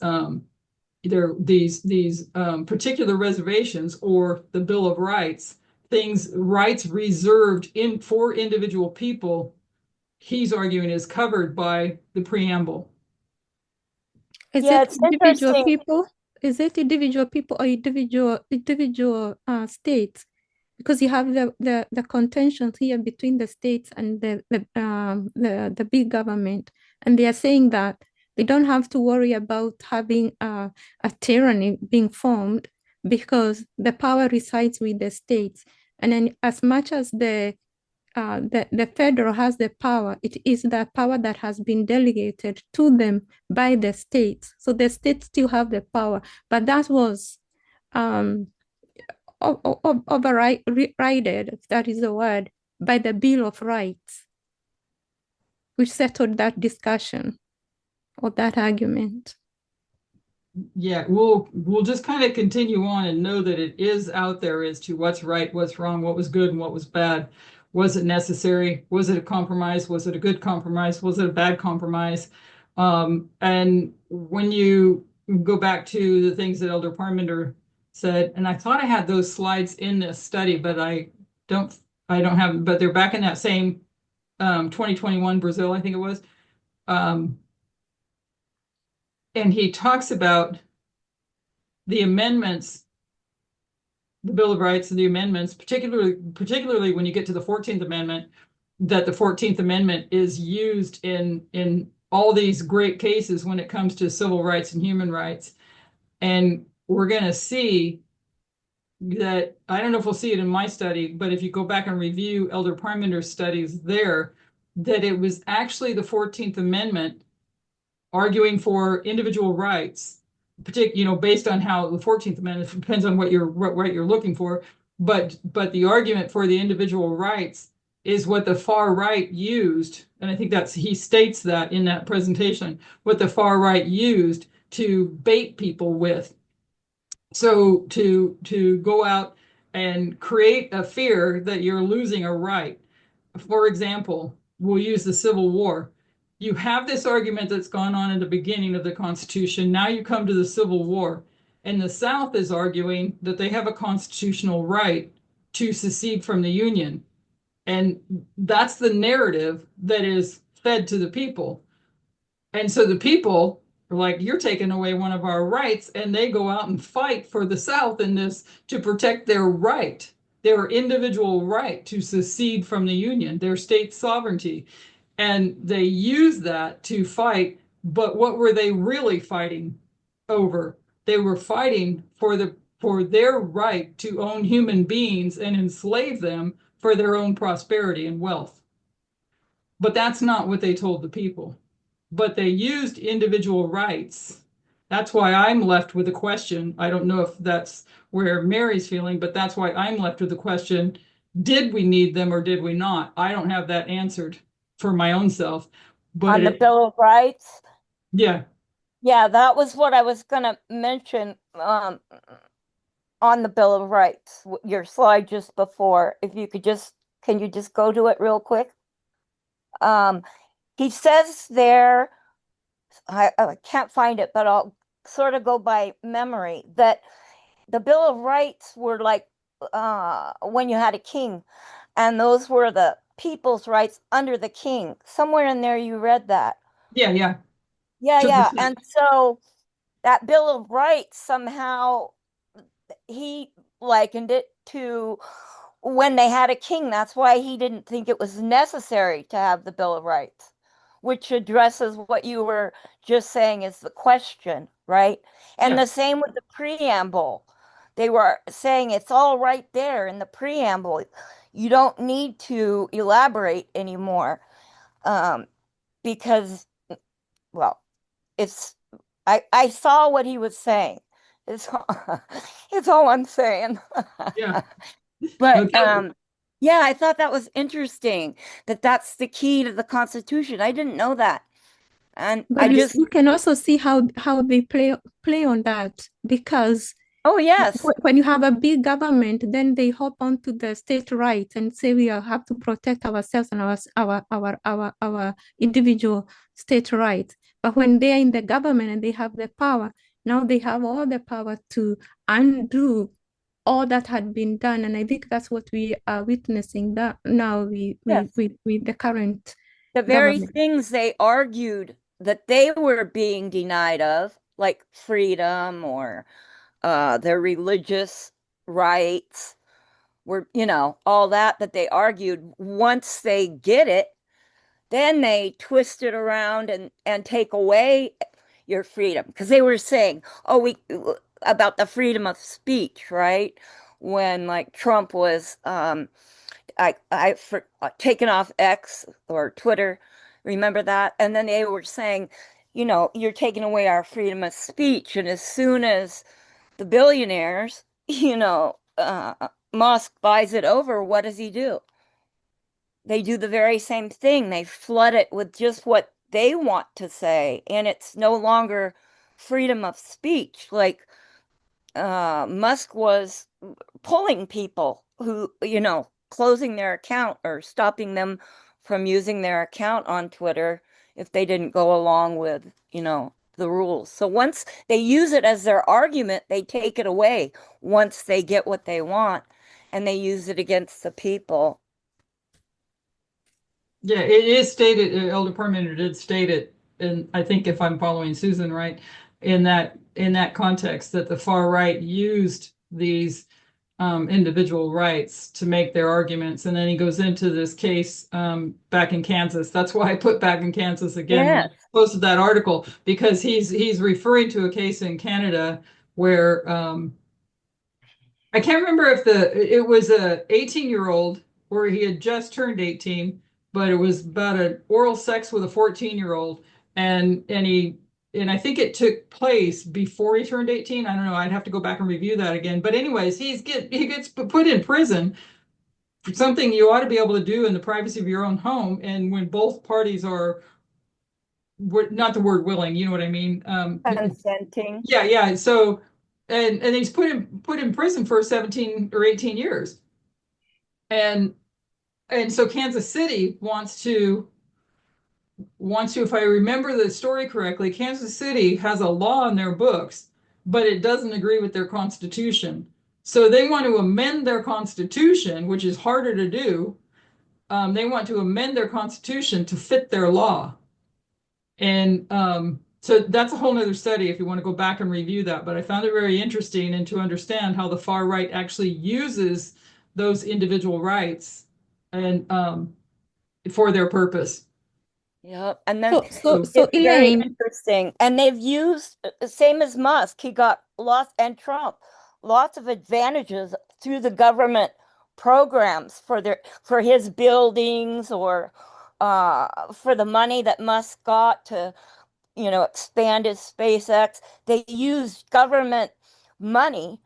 there these particular reservations, or the Bill of Rights, rights reserved for individual people, he's arguing is covered by the preamble. Is it individual people? Is it individual people or individual states? Because you have the contentions here between the states and the big government, and they are saying that they don't have to worry about having a tyranny being formed, because the power resides with the states. And then, as much as the federal has the power, it is the power that has been delegated to them by the states. So the states still have the power, but that was overridden, if that is the word, by the Bill of Rights, which settled that discussion or that argument. Yeah, we'll just kind of continue on and know that it is out there as to what's right, what's wrong, what was good and what was bad. Was it necessary? Was it a compromise? Was it a good compromise? Was it a bad compromise? And when you go back to the things that Elder Parmenter said, and I thought I had those slides in this study, but don't have, but they're back in that same 2021 Brazil, I think it was. And he talks about the amendments, the Bill of Rights and the amendments, particularly when you get to the 14th Amendment, that the 14th Amendment is used in all these great cases when it comes to civil rights and human rights. And we're going to see that, I don't know if we'll see it in my study, but if you go back and review Elder Parmenter's studies there, that it was actually the 14th Amendment arguing for individual rights, based on how the 14th Amendment depends on what right you're looking for, but the argument for the individual rights is what the far right used, and I think he states that in that presentation, what the far right used to bait people with. So to go out and create a fear that you're losing a right. For example, we'll use the Civil War. You have this argument that's gone on in the beginning of the Constitution. Now you come to the Civil War, and the South is arguing that they have a constitutional right to secede from the Union. And that's the narrative that is fed to the people. And so the people are like, you're taking away one of our rights, and they go out and fight for the South in this to protect their right, their individual right to secede from the Union, their state sovereignty. And they use that to fight. But what were they really fighting over? They were fighting for their right to own human beings and enslave them for their own prosperity and wealth. But that's not what they told the people. But they used individual rights. That's why I'm left with a question. I don't know if that's where Mary's feeling, but that's why I'm left with the question, did we need them or did we not? I don't have that answered for my own self. But on the Bill of Rights? Yeah. Yeah, that was what I was going to mention on the Bill of Rights, your slide just before. If you could can you just go to it real quick? He says there, I can't find it, but I'll sort of go by memory, that the Bill of Rights were like when you had a king, and those were the people's rights under the king. Somewhere in there you read that. Yeah. Yeah. And so that Bill of Rights, somehow he likened it to when they had a king. That's why he didn't think it was necessary to have the Bill of Rights, which addresses what you were just saying is the question, right? And the same with the preamble. They were saying it's all right there in the preamble. You don't need to elaborate anymore, because, well, I saw what he was saying. It's all I'm saying. Yeah. But yeah, I thought that was interesting that that's the key to the Constitution. I didn't know that. And but you can also see how they play on that, because yes, when you have a big government, then they hop onto the state rights and say we have to protect ourselves and our individual state rights. But when they're in the government and they have the power, now they have all the power to undo all that had been done. And I think that's what we are witnessing that now with the current the very government. things they argued that they were being denied of, like freedom or their religious rights, were, all that they argued. Once they get it, then they twist it around and take away your freedom, because they were saying, about the freedom of speech, right? When like Trump was taken off X or Twitter, remember that? And then they were saying, you're taking away our freedom of speech. And as soon as the billionaires, Musk buys it over, what does he do? they do the very same thing. They flood it with just what they want to say, and it's no longer freedom of speech. Like Musk was pulling people who, closing their account or stopping them from using their account on Twitter if they didn't go along with, the rules. So once they use it as their argument, they take it away once they get what they want, and they use it against the people. Yeah, it is stated, Elder Parmenter did state it, and I think if I'm following Susan right, in that context, that the far right used these individual rights to make their arguments. And then he goes into this case back in Kansas. That's why I put back in Kansas again when I posted that article, because he's referring to a case in Canada where I can't remember if it was a 18-year-old where he had just turned 18, but it was about an oral sex with a 14-year-old, and I think it took place before he turned 18. I don't know. I'd have to go back and review that again. But anyways, he gets put in prison for something you ought to be able to do in the privacy of your own home, and when both parties are not the word willing, you know what I mean? Consenting. Yeah. So and he's put in prison for 17 or 18 years. And so Kansas City wants to, if I remember the story correctly, Kansas City has a law in their books, but it doesn't agree with their constitution. So they want to amend their constitution, which is harder to do. They want to amend their constitution to fit their law. And so that's a whole nother study if you want to go back and review that. But I found it very interesting, and to understand how the far right actually uses those individual rights and for their purpose. Yep. And then so it's very Elaine, interesting. And they've used, same as Musk, he got lots, and Trump, lots of advantages through the government programs for his buildings, or for the money that Musk got to, expand his SpaceX. They use government money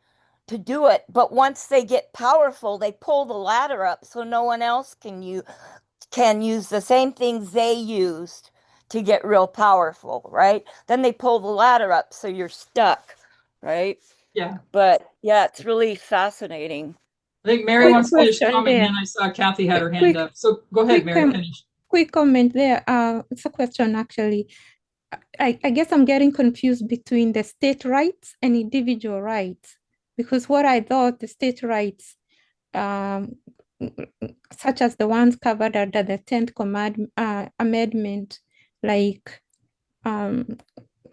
to do it, but once they get powerful, they pull the ladder up so no one else can use the same things they used to get real powerful, right? Then they pull the ladder up so you're stuck, right? Yeah. But yeah, it's really fascinating. I think Mary wants to finish comment, and then I saw Kathy had her hand up. So go ahead, Mary, finish. Quick comment there. It's a question, actually. I guess I'm getting confused between the state rights and individual rights, because what I thought the state rights, such as the ones covered under the 10th Amendment, like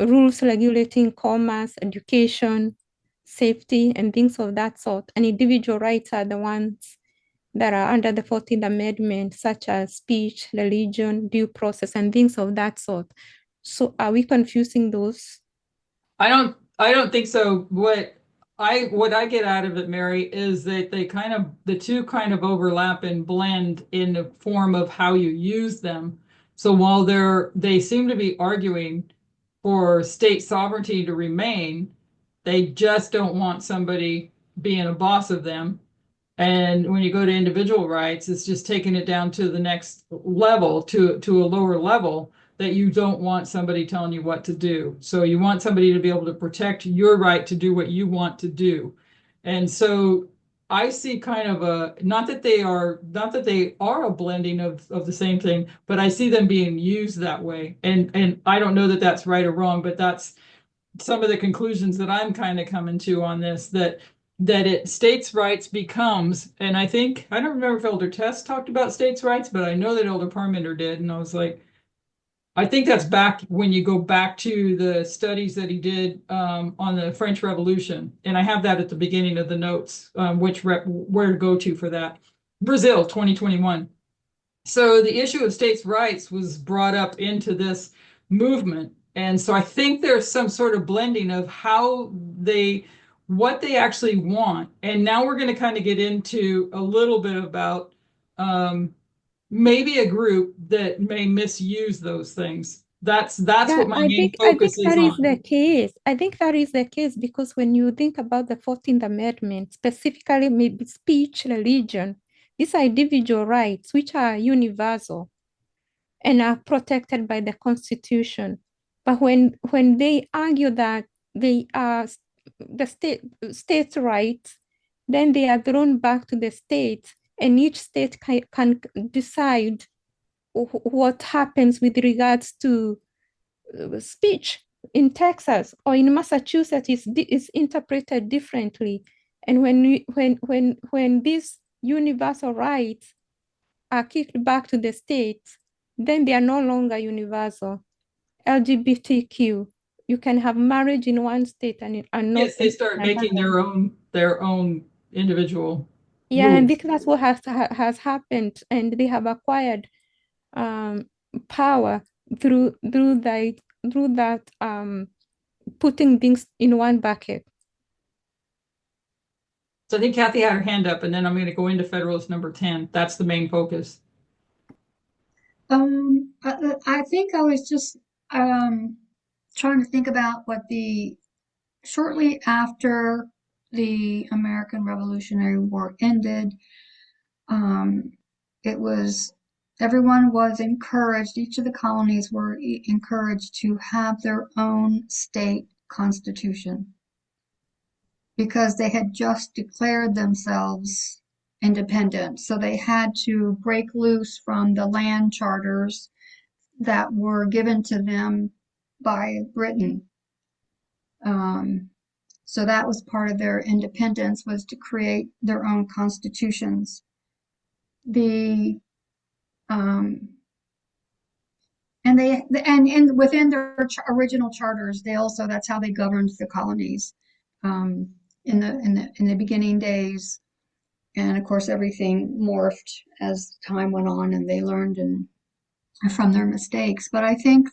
rules regulating commerce, education, safety, and things of that sort. And individual rights are the ones that are under the 14th Amendment, such as speech, religion, due process, and things of that sort. So are we confusing those? I don't think so. What I get out of it, Mary, is that the two kind of overlap and blend in the form of how you use them. So while they seem to be arguing for state sovereignty to remain, they just don't want somebody being a boss of them. And when you go to individual rights, it's just taking it down to the next level, to a lower level, that you don't want somebody telling you what to do. So you want somebody to be able to protect your right to do what you want to do. And so I see kind of not that they are a blending of the same thing, but I see them being used that way. And I don't know that that's right or wrong, but that's some of the conclusions that I'm kind of coming to on this, that states' rights becomes, and I don't remember if Elder Tess talked about states' rights, but I know that Elder Parmenter did, and I was like, I think that's back when you go back to the studies that he did on the French Revolution, and I have that at the beginning of the notes, where to go to for that. Brazil, 2021. So the issue of states' rights was brought up into this movement, and so I think there's some sort of blending of what they actually want. And now we're going to kind of get into a little bit about maybe a group that may misuse those things. That's what my main focus is on. I think that is the case. I think that is the case because when you think about the 14th Amendment, specifically maybe speech, religion, These are individual rights which are universal and are protected by the Constitution. But when they argue that they are the states' rights, then they are thrown back to the states, and each state can decide what happens with regards to speech. In Texas or in Massachusetts is interpreted differently. And when these universal rights are kicked back to the states, then they are no longer universal. LGBTQ, you can have marriage in one state and not. Yes, they start making their own individual Yeah, rules. and that's what has happened, and they have acquired power through that putting things in one bucket. So I think Kathy had her hand up, and then I'm going to go into Federalist number 10. That's the main focus. I think I was just trying to think about what shortly after the American Revolutionary War ended, everyone was encouraged, each of the colonies were encouraged to have their own state constitution because they had just declared themselves independent. So they had to break loose from the land charters that were given to them by Britain. So that was part of their independence, was to create their own constitutions. And within their original charters, that's how they governed the colonies in the beginning days. And of course, everything morphed as time went on, and they learned from their mistakes. But I think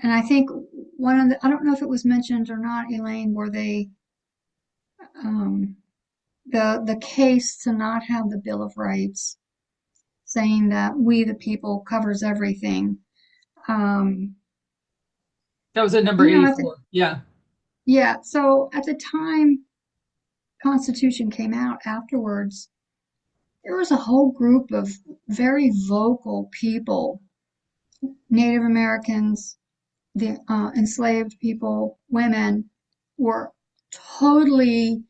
and I think I don't know if it was mentioned or not, Elaine, where the case to not have the Bill of Rights, saying that we the people covers everything. That was at number 84. Yeah. Yeah. So at the time Constitution came out afterwards, there was a whole group of very vocal people, Native Americans, the enslaved people, women, were totally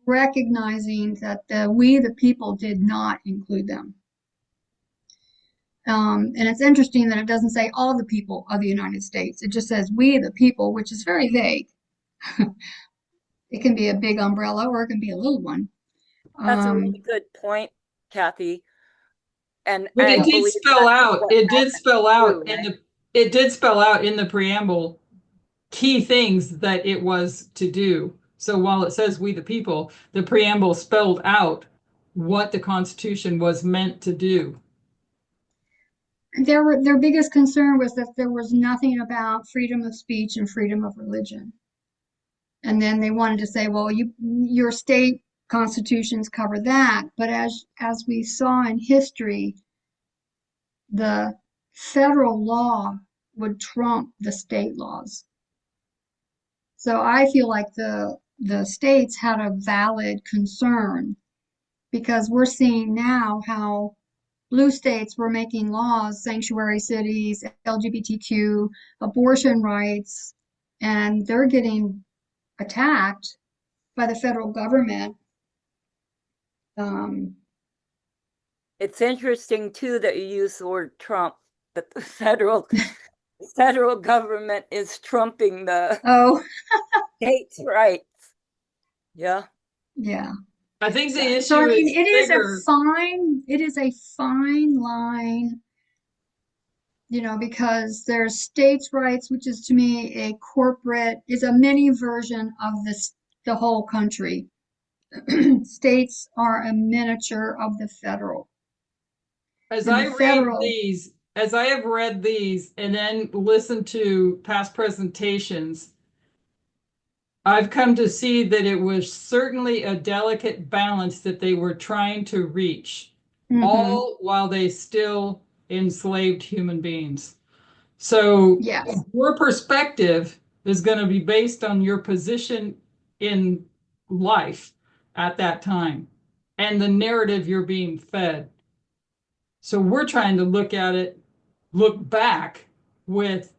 recognizing that we the people did not include them. And it's interesting that it doesn't say all the people of the United States. It just says we the people, which is very vague. It can be a big umbrella or it can be a little one. That's a really good point, Kathy. But it did spell out. It did spell out it did spell out in the preamble key things that it was to do. So while it says we the people, the preamble spelled out what the Constitution was meant to do. Their biggest concern was that there was nothing about freedom of speech and freedom of religion. And then they wanted to say, well, your state constitutions cover that. But as we saw in history, the federal law would trump the state laws. So I feel like the states had a valid concern, because we're seeing now how blue states were making laws, sanctuary cities, LGBTQ, abortion rights, and they're getting attacked by the federal government. It's interesting too that you use the word Trump, that the federal government is trumping the states' rights. Yeah. Yeah. I think the issue so, I mean, is it is a fine line, because there's states' rights, which is to me is a mini version of the whole country. States are a miniature of the federal. As I have read these and then listened to past presentations, I've come to see that it was certainly a delicate balance that they were trying to reach, all while they still enslaved human beings. So your perspective is going to be based on your position in life at that time. and the narrative you're being fed. So we're trying to look at it, look back with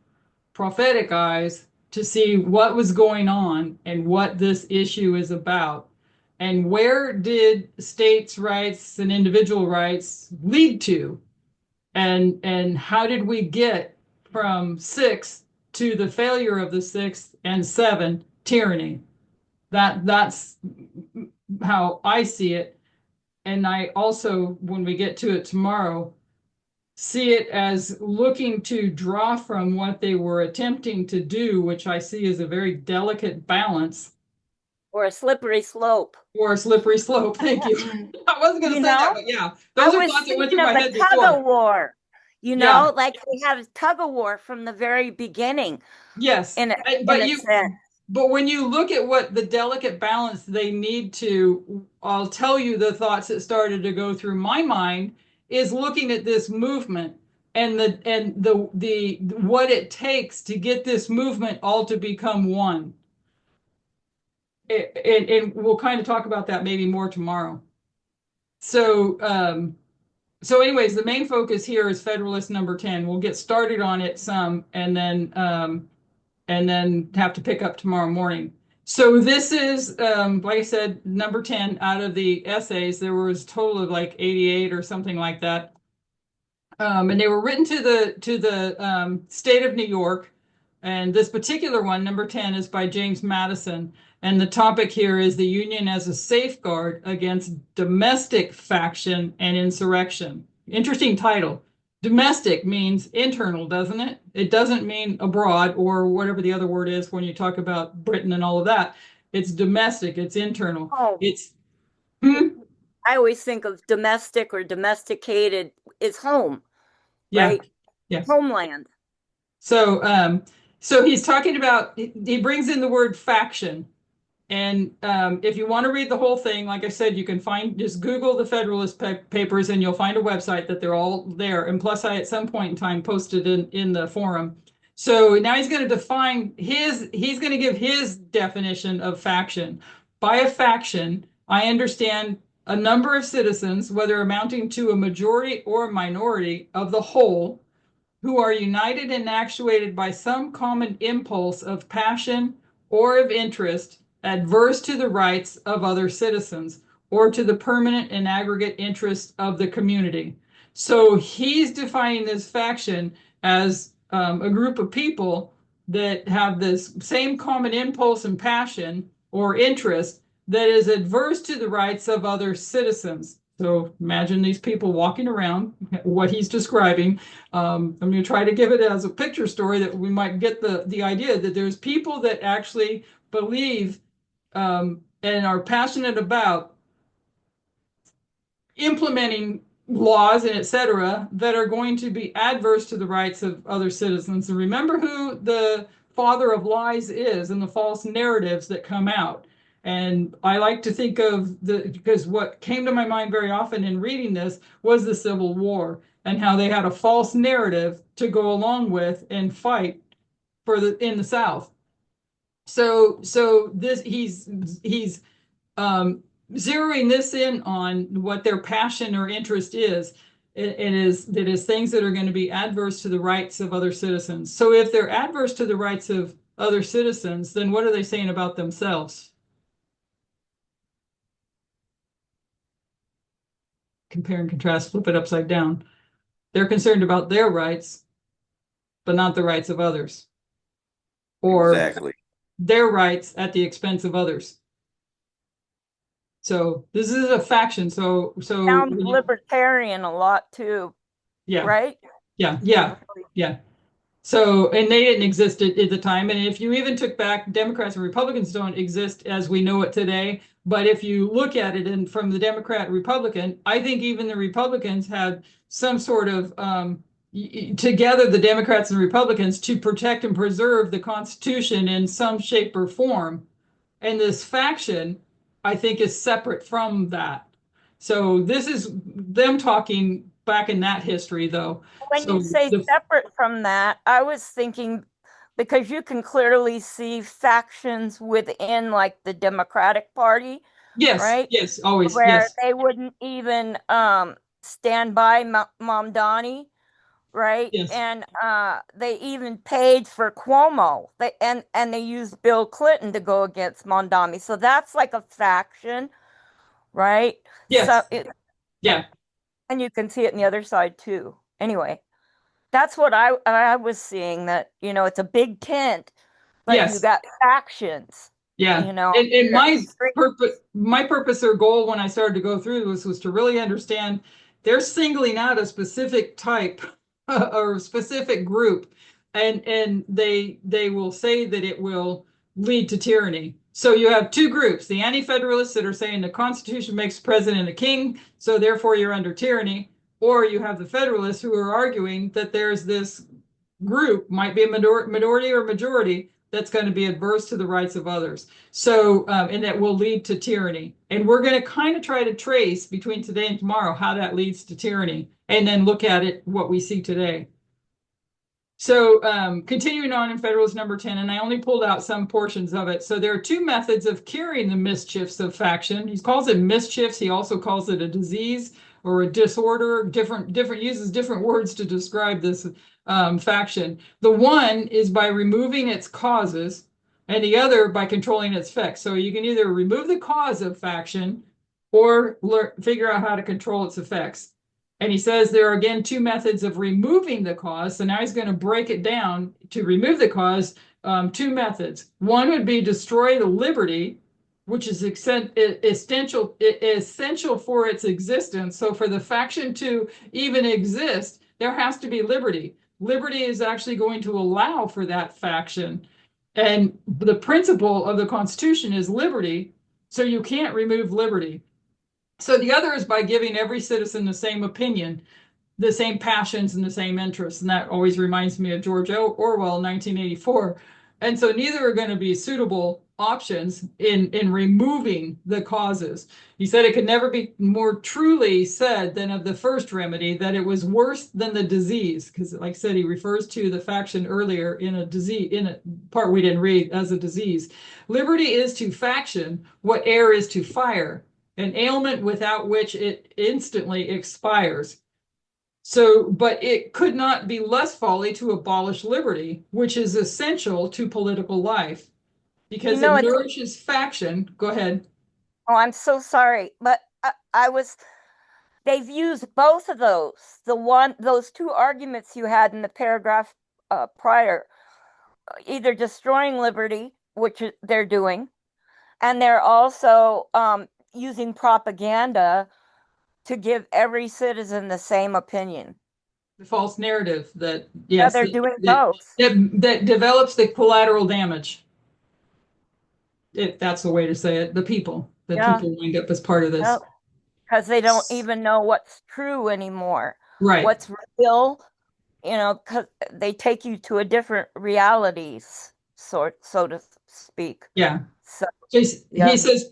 prophetic eyes to see what was going on and what this issue is about. And where did states' rights and individual rights lead to? And how did we get from 6 to the failure of the 6 and 7 tyranny? That's how I see it. And I also, when we get to it tomorrow, see it as looking to draw from what they were attempting to do, which I see as a very delicate balance. Or a slippery slope. Or a slippery slope. Thank you. I wasn't going to say that, but yeah, those are thoughts that went through my head before. Tug of war, you know, like we have tug of war from the very beginning. Yes, but when you look at what the delicate balance they need to, I'll tell you the thoughts that started to go through my mind is looking at this movement and the what it takes to get this movement all to become one. And we'll kind of talk about that maybe more tomorrow. So anyways, the main focus here is Federalist number 10. We'll get started on it some and then have to pick up tomorrow morning. So this is, like I said, number 10 out of the essays. There was a total of like 88 or something like that. And they were written to the state of New York. And this particular one, number 10, is by James Madison. And the topic here is the Union as a safeguard against domestic faction and insurrection. Interesting title. Domestic means internal, doesn't it? It doesn't mean abroad or whatever the other word is when you talk about Britain and all of that. It's domestic, it's internal. Oh. It's I always think of domestic or domesticated is home. Yeah. Right? Yes. Homeland. So so he's talking about, he brings in the word faction. And if you want to read the whole thing, like I said, you can just Google the Federalist Papers and you'll find a website that they're all there. And plus I, at some point in time, posted in the forum. So now he's going to define he's going to give his definition of faction. By a faction, I understand a number of citizens, whether amounting to a majority or a minority of the whole, who are united and actuated by some common impulse of passion or of interest adverse to the rights of other citizens or to the permanent and aggregate interests of the community. So he's defining this faction as a group of people that have this same common impulse and passion or interest that is adverse to the rights of other citizens. So imagine these people walking around, what he's describing. I'm going to try to give it as a picture story that we might get the idea that there's people that actually believe and are passionate about implementing laws and etc. that are going to be adverse to the rights of other citizens. And remember who the father of lies is and the false narratives that come out. And I like to think of because what came to my mind very often in reading this was the Civil War and how they had a false narrative to go along with and fight in the South. So this he's zeroing this in on what their passion or interest is. It is things that are going to be adverse to the rights of other citizens. So if they're adverse to the rights of other citizens, then what are they saying about themselves? Compare and contrast, flip it upside down. They're concerned about their rights, but not the rights of others. Or exactly. Their rights at the expense of others. So this is a faction. So sounds libertarian a lot too. Yeah. Right? Yeah. So, and they didn't exist at the time. And if you even took back, Democrats and Republicans don't exist as we know it today. But if you look at it and from the Democrat Republican, I think even the Republicans had some sort of together the Democrats and Republicans to protect and preserve the Constitution in some shape or form. And this faction, I think, is separate from that. So this is them talking back in that history, though. When you say separate from that, I was thinking because you can clearly see factions within like the Democratic Party Yes, right? yes, always, Where yes, they wouldn't even stand by Mom Donnie, right? yes, And they even paid for Cuomo. And they used Bill Clinton to go against Mondami. So that's like a faction, right? So yes, and, yeah, and you can see it in the other side too. Anyway, that's what I was seeing, that, it's a big tent, but you yes. got factions, Yeah. you know. And Extreme. my purpose or goal when I started to go through this was to really understand they're singling out a specific type or a specific group, and they will say that it will lead to tyranny. So you have two groups, the anti-federalists that are saying the Constitution makes the president a king, so therefore you're under tyranny, or you have the federalists who are arguing that there's this group, might be a minority or majority, that's going to be adverse to the rights of others. So, and that will lead to tyranny. And we're going to kind of try to trace between today and tomorrow how that leads to tyranny, and then look at it, what we see today. So continuing on in Federalist number 10, and I only pulled out some portions of it. So there are two methods of curing the mischiefs of faction. He calls it mischiefs. He also calls it a disease or a disorder. Different uses different words to describe this faction. The one is by removing its causes, and the other by controlling its effects. So you can either remove the cause of faction or figure out how to control its effects. And he says there are again two methods of removing the cause. So now he's going to break it down to remove the cause. Two methods. One would be destroy the liberty, which is essential for its existence. So for the faction to even exist, there has to be liberty. Liberty is actually going to allow for that faction. And the principle of the Constitution is liberty. So you can't remove liberty. So the other is by giving every citizen the same opinion, the same passions, and the same interests. And that always reminds me of George Orwell, 1984. And so neither are going to be suitable options in removing the causes. He said it could never be more truly said than of the first remedy, that it was worse than the disease. Because like I said, he refers to the faction earlier in a disease, in a part we didn't read, as a disease. Liberty is to faction what air is to fire, an ailment without which it instantly expires. So, but it could not be less folly to abolish liberty, which is essential to political life, because it It's, nourishes faction. Go ahead. oh, I'm so sorry, but they've used both of those two arguments you had in the paragraph prior, either destroying liberty, which they're doing, and they're also using propaganda to give every citizen the same opinion. The false narrative that, Yeah, yes, they're doing both. that develops the collateral damage, if that's the way to say it. The people Yeah, wind up as part of yeah, this. because they don't even know what's true anymore, Right. what's real, because they take you to a different realities, so to speak. Yeah. So, He yeah. says,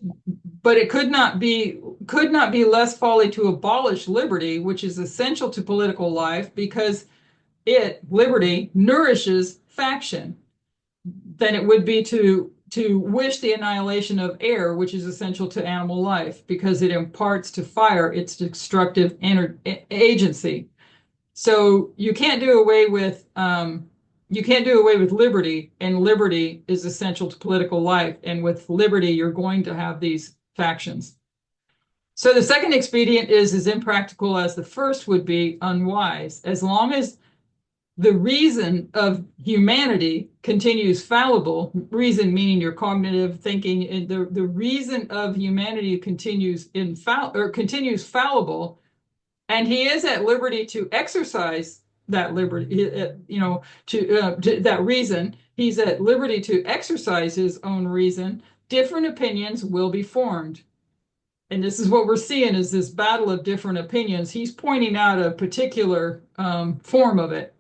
but it could not be less folly to abolish liberty, which is essential to political life, because liberty nourishes faction, than it would be to wish the annihilation of air, which is essential to animal life, because it imparts to fire its destructive agency. So you can't do away with liberty, and liberty is essential to political life. And with liberty, you're going to have these factions. So the second expedient is as impractical as the first would be unwise, as long as the reason of humanity continues fallible. Reason meaning your cognitive thinking, and the reason of humanity continues fallible, and he is at liberty to exercise that liberty, to that reason. He's at liberty to exercise his own reason. Different opinions will be formed. And this is what we're seeing, is this battle of different opinions. He's pointing out a particular form of it.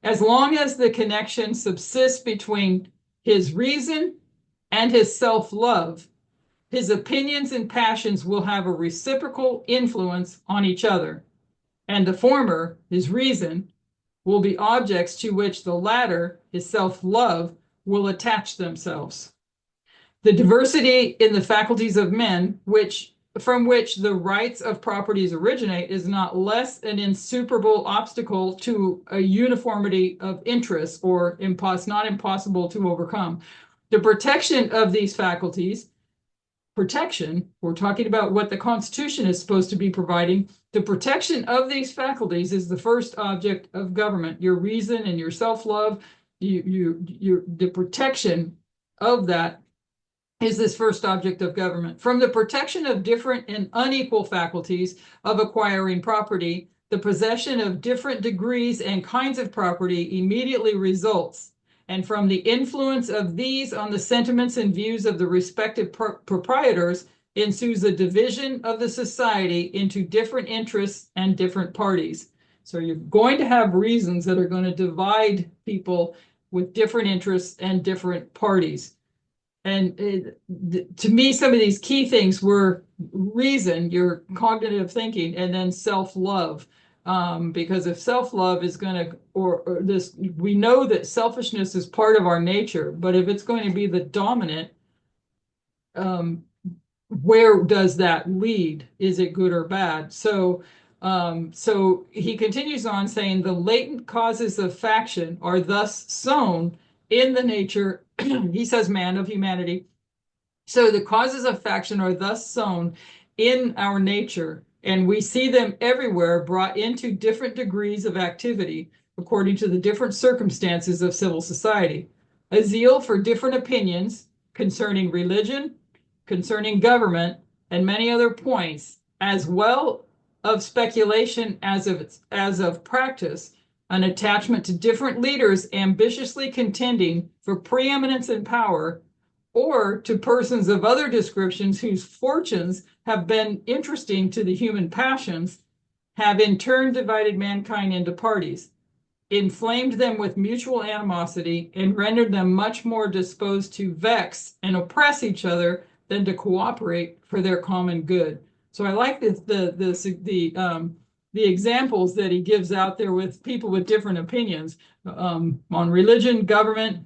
As long as the connection subsists between his reason and his self-love, his opinions and passions will have a reciprocal influence on each other. And the former, his reason, will be objects to which the latter, his self-love, will attach themselves. The diversity in the faculties of men, from which the rights of properties originate, is not less an insuperable obstacle to a uniformity of interests, or not impossible to overcome. The protection of these faculties, we're talking about what the Constitution is supposed to be providing. The protection of these faculties is the first object of government. Your reason and your self-love, the protection of that is this first object of government. From the protection of different and unequal faculties of acquiring property, the possession of different degrees and kinds of property immediately results. And from the influence of these on the sentiments and views of the respective proprietors ensues a division of the society into different interests and different parties. So you're going to have reasons that are going to divide people with different interests and different parties. And to me, some of these key things were reason, your cognitive thinking, and then self-love. Because if self-love is going to, we know that selfishness is part of our nature, but if it's going to be the dominant, where does that lead? Is it good or bad? So he continues on saying the latent causes of faction are thus sown in the nature, he says, man, of humanity. So the causes of faction are thus sown in our nature, and we see them everywhere brought into different degrees of activity according to the different circumstances of civil society. A zeal for different opinions concerning religion, concerning government, and many other points, as well of speculation as of practice, an attachment to different leaders ambitiously contending for preeminence and power, or to persons of other descriptions whose fortunes have been interesting to the human passions, have in turn divided mankind into parties, inflamed them with mutual animosity, and rendered them much more disposed to vex and oppress each other than to cooperate for their common good. So I like the examples that he gives out there with people with different opinions on religion, government,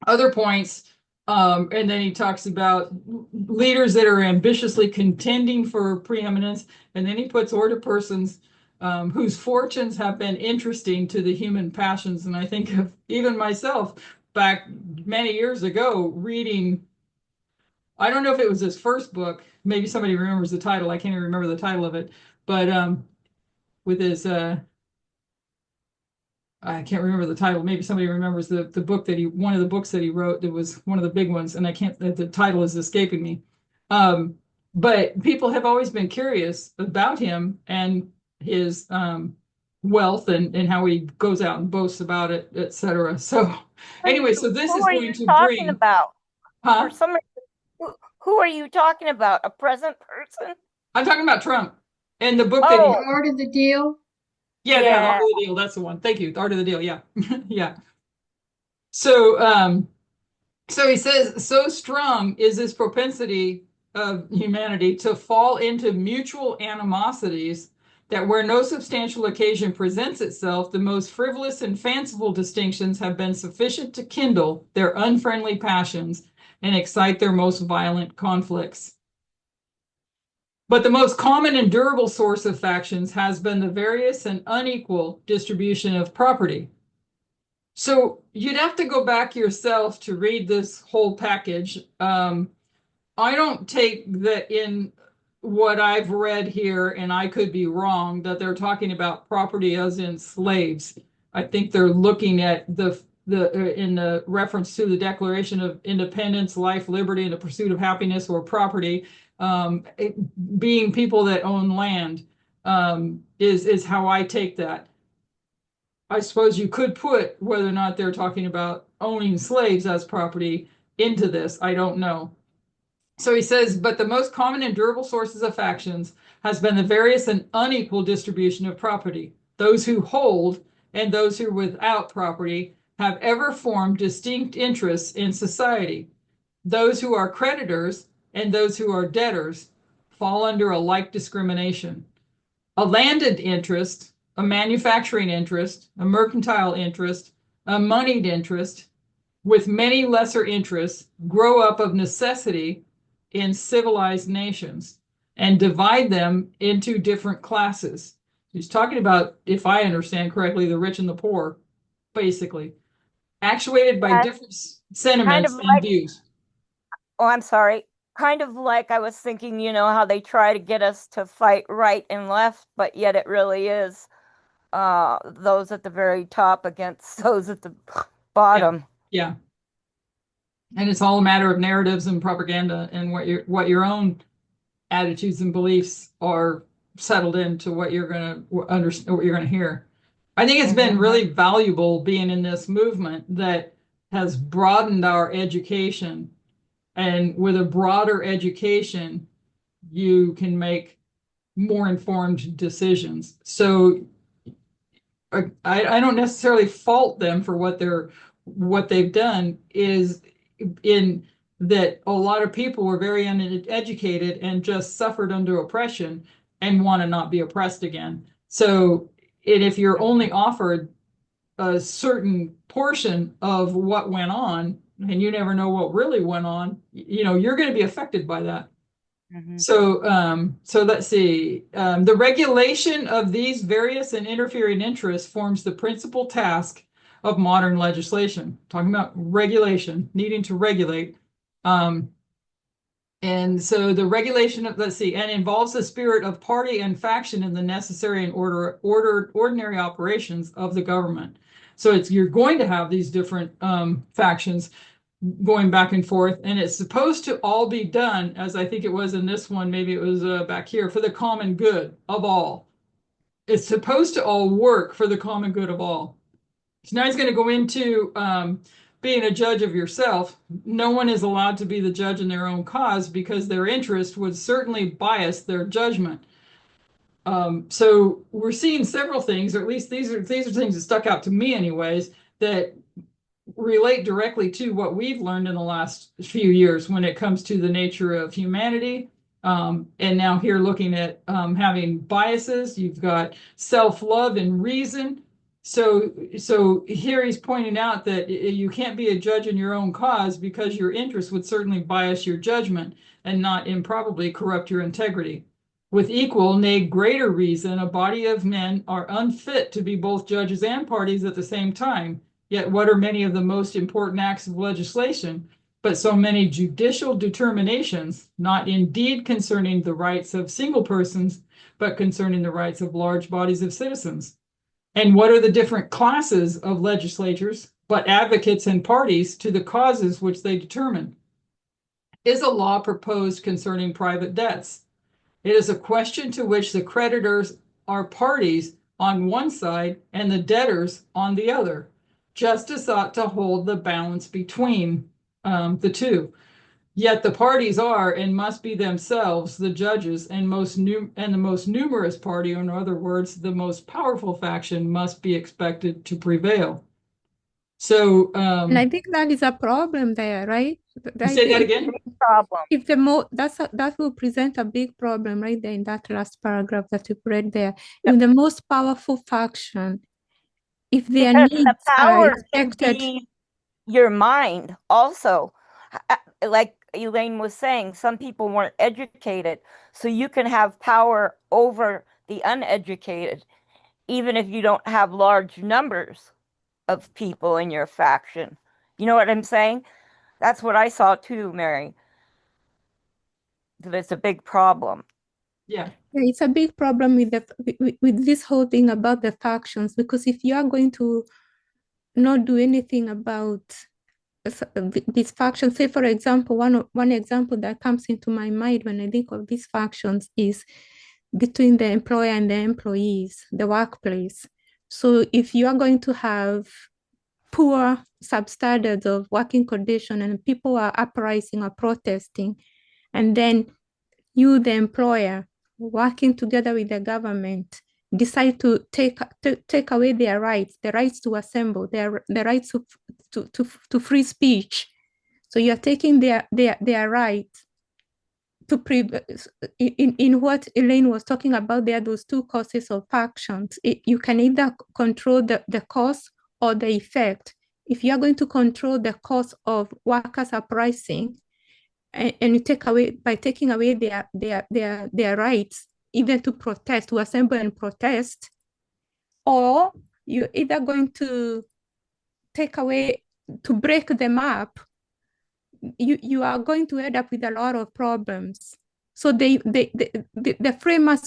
other points. And then he talks about leaders that are ambitiously contending for preeminence. And then he puts order persons whose fortunes have been interesting to the human passions. And I think of even myself back many years ago reading, I don't know if it was his first book, maybe somebody remembers the title, I can't even remember the title of it, but with his I can't remember the title. Maybe somebody remembers the book that one of the books that he wrote that was one of the big ones, and the title is escaping me. But people have always been curious about him and his wealth and how he goes out and boasts about it, etc. So anyway, so this is going to bring about. Huh? Who are you talking about? A present person? I'm talking about Trump and the book that he The Art of the Deal. Yeah, the Art of the Deal. That's the one. Thank you. The Art of the Deal. Yeah. Yeah. So he says, so strong is this propensity of humanity to fall into mutual animosities that where no substantial occasion presents itself, the most frivolous and fanciful distinctions have been sufficient to kindle their unfriendly passions and excite their most violent conflicts. But the most common and durable source of factions has been the various and unequal distribution of property. So you'd have to go back yourself to read this whole package. I don't take that in what I've read here, and I could be wrong, that they're talking about property as in slaves. I think they're looking at in the reference to the Declaration of Independence, life, liberty, and the pursuit of happiness or property. Being people that own land is how I take that. I suppose you could put whether or not they're talking about owning slaves as property into this. I don't know. So he says, but the most common and durable sources of factions has been the various and unequal distribution of property. Those who hold and those who are without property have ever formed distinct interests in society. Those who are creditors and those who are debtors fall under a like discrimination. A landed interest, a manufacturing interest, a mercantile interest, a moneyed interest, with many lesser interests, grow up of necessity in civilized nations and divide them into different classes. He's talking about, if I understand correctly, the rich and the poor, basically, actuated by different Kind of sentiments and like, views. oh, I'm sorry. Kind of like I was thinking, how they try to get us to fight right and left, but yet it really is those at the very top against those at the bottom. Yeah. And it's all a matter of narratives and propaganda and what your own attitudes and beliefs are settled into what you're going to understand, what you're going to hear. I think it's been really valuable being in this movement that has broadened our education. And with a broader education, you can make more informed decisions. So I don't necessarily fault them for what they've done, is in that a lot of people were very uneducated and just suffered under oppression and want to not be oppressed again. So, and if you're only offered a certain portion of what went on and you never know what really went on, you're going to be affected by that. So let's see. The regulation of these various and interfering interests forms the principal task of modern legislation. Talking about regulation, needing to regulate. And so the regulation of, let's see, and involves the spirit of party and faction in the necessary and ordinary operations of the government. So you're going to have these different factions going back and forth, and it's supposed to all be done, as I think it was in this one, maybe it was back here, for the common good of all. It's supposed to all work for the common good of all. So now he's going to go into being a judge of yourself. No one is allowed to be the judge in their own cause because their interest would certainly bias their judgment. So we're seeing several things, or at least these are things that stuck out to me anyways, that relate directly to what we've learned in the last few years when it comes to the nature of humanity. And now here looking at having biases, you've got self-love and reason. So here he's pointing out that you can't be a judge in your own cause because your interest would certainly bias your judgment and not improbably corrupt your integrity. With equal, nay, greater reason, a body of men are unfit to be both judges and parties at the same time. Yet what are many of the most important acts of legislation, but so many judicial determinations, not indeed concerning the rights of single persons, but concerning the rights of large bodies of citizens? And what are the different classes of legislatures, but advocates and parties to the causes which they determine? Is a law proposed concerning private debts? It is a question to which the creditors are parties on one side and the debtors on the other. Justice ought to hold the balance between the two. Yet the parties are and must be themselves the judges, and the most numerous party, or in other words, the most powerful faction, must be expected to prevail. So, and I think that is a problem there, right? Say that again. Problem. If that will present a big problem right there in that last paragraph that you read there. If the most powerful faction, if their needs the power are expected, can be your mind also. Like Elaine was saying, some people weren't educated, so you can have power over the uneducated, even if you don't have large numbers of people in your faction. You know what I'm saying? That's what I saw too, Mary. That it's a big problem. Yeah. It's a big problem with this whole thing about the factions, because if you are going to not do anything about these factions, say for example, one example that comes into my mind when I think of these factions is between the employer and the employees, the workplace. So if you are going to have poor substandards of working condition and people are uprising or protesting, and then you, the employer, working together with the government, decide to take away their rights, the rights to assemble, the rights to free speech. So you're taking their right to in what Elaine was talking about. There are those two causes of factions. You can either control the cause or the effect. if you are going to control the cost of workers' uprising, and you take away, by taking away their rights, even to protest, to assemble and protest, or you're either going to take away, to break them up, you are going to end up with a lot of problems. So the framers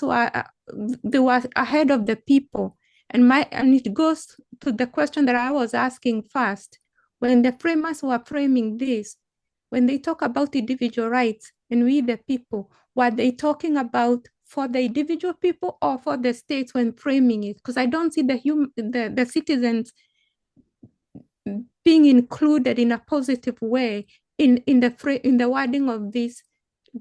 they were ahead of the people. And it goes to the question that I was asking first. When the framers were framing this, when they talk about individual rights and we the people, were they talking about for the individual people or for the states when framing it? Because I don't see the citizens being included in a positive way in the wording of this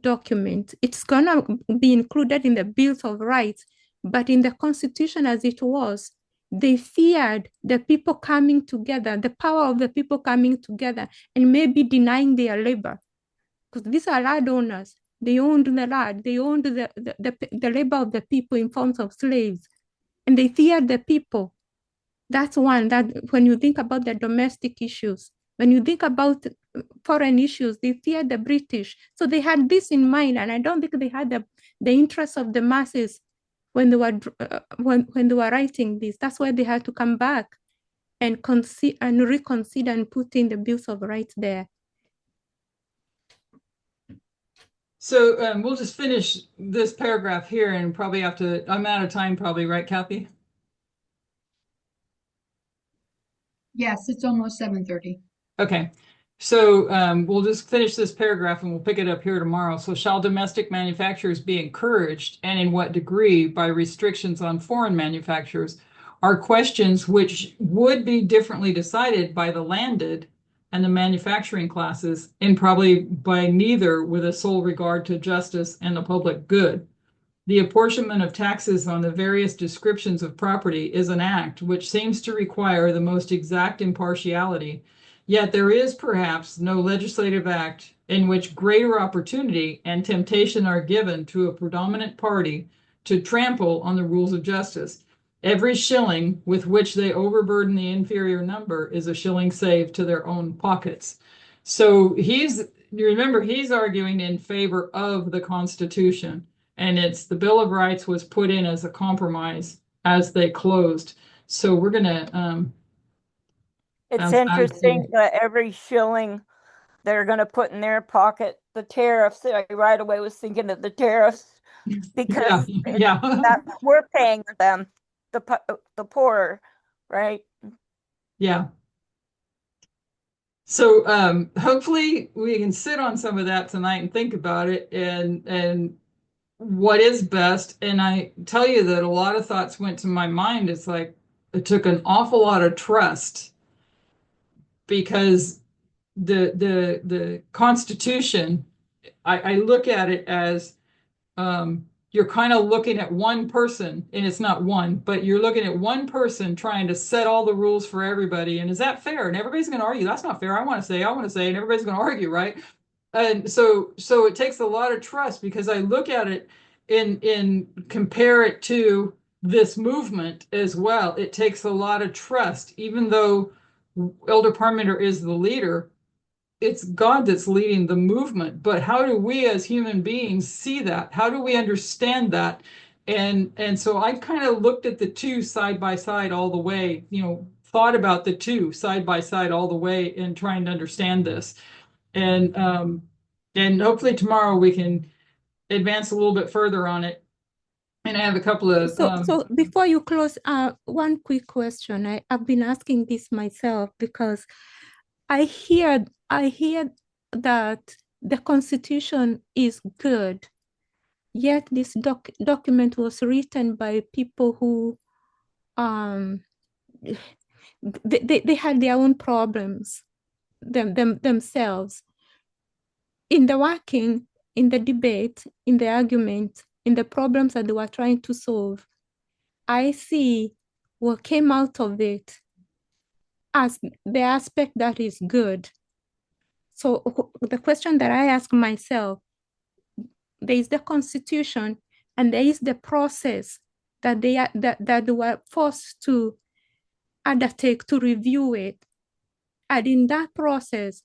document. It's gonna be included in the Bills of Rights, but in the Constitution as it was, they feared the people coming together, the power of the people coming together, and maybe denying their labor. Because these are landowners. They owned the land, they owned the labor of the people in forms of slaves, and they feared the people. That's one, that when you think about the domestic issues, when you think about foreign issues, they feared the British. So they had this in mind, and I don't think they had the interests of the masses when they were when they were writing this. That's why they had to come back and reconsider and put in the Bills of Rights there. So we'll just finish this paragraph here and probably have to, I'm out of time probably, right, Kathy? Yes, it's almost 7:30. Okay. So we'll just finish this paragraph and we'll pick it up here tomorrow. So shall domestic manufacturers be encouraged, and in what degree, by restrictions on foreign manufacturers, are questions which would be differently decided by the landed and the manufacturing classes, and probably by neither, with a sole regard to justice and the public good. The apportionment of taxes on the various descriptions of property is an act which seems to require the most exact impartiality. Yet there is perhaps no legislative act in which greater opportunity and temptation are given to a predominant party to trample on the rules of justice. Every shilling with which they overburden the inferior number is a shilling saved to their own pockets. So you remember, he's arguing in favor of the Constitution. And it's the Bill of Rights was put in as a compromise as they closed. So we're going to. It's interesting that every shilling they're going to put in their pocket, the tariffs. I right away was thinking of the tariffs because that we're paying them, the poor, right? Yeah. So hopefully we can sit on some of that tonight and think about it and what is best. And I tell you that a lot of thoughts went to my mind. It's like it took an awful lot of trust, because the Constitution, I look at it as you're kind of looking at one person, and it's not one, but you're looking at one person trying to set all the rules for everybody. And is that fair? And everybody's going to argue, that's not fair. I want to say, and everybody's going to argue, right? And so it takes a lot of trust, because I look at it in compare it to this movement as well. It takes a lot of trust, even though Elder Parmenter is the leader. It's God that's leading the movement. But how do we as human beings see that? How do we understand that? And so I kind of looked at the two side by side all the way, thought about the two side by side all the way in trying to understand this. And hopefully tomorrow we can advance a little bit further on it. And I have a couple of so before you close, one quick question. I've been asking this myself, because I hear that the Constitution is good, yet this document was written by people who they had their own problems themselves. In the working, in the debate, in the argument, in the problems that they were trying to solve, I see what came out of it as the aspect that is good. So the question that I ask myself, there is the Constitution and there is the process that they were forced to undertake to review it. And in that process,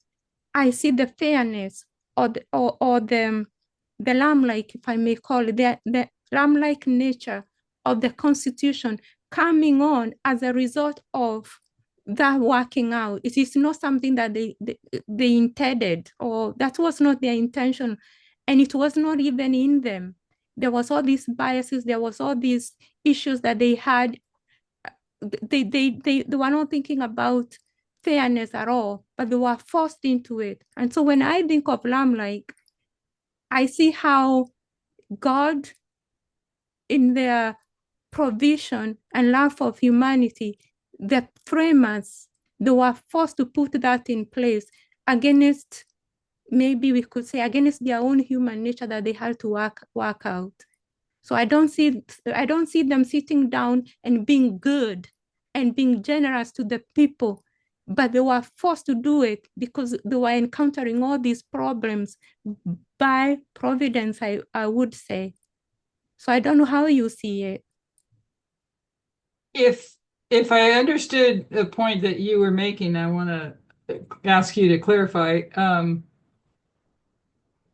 I see the fairness or the lamb-like, if I may call it, the lamb-like nature of the Constitution coming on as a result of that working out. It is not something that they intended, or that was not their intention, and it was not even in them. There was all these biases, there was all these issues that they had. They were not thinking about fairness at all, but they were forced into it. And so when I think of lamb-like, I see how God, in their provision and love of humanity, the framers, they were forced to put that in place against, maybe we could say, against their own human nature that they had to work out. So I don't see them sitting down and being good and being generous to the people, but they were forced to do it because they were encountering all these problems by providence, I would say. So I don't know how you see it. If I understood the point that you were making, I want to ask you to clarify.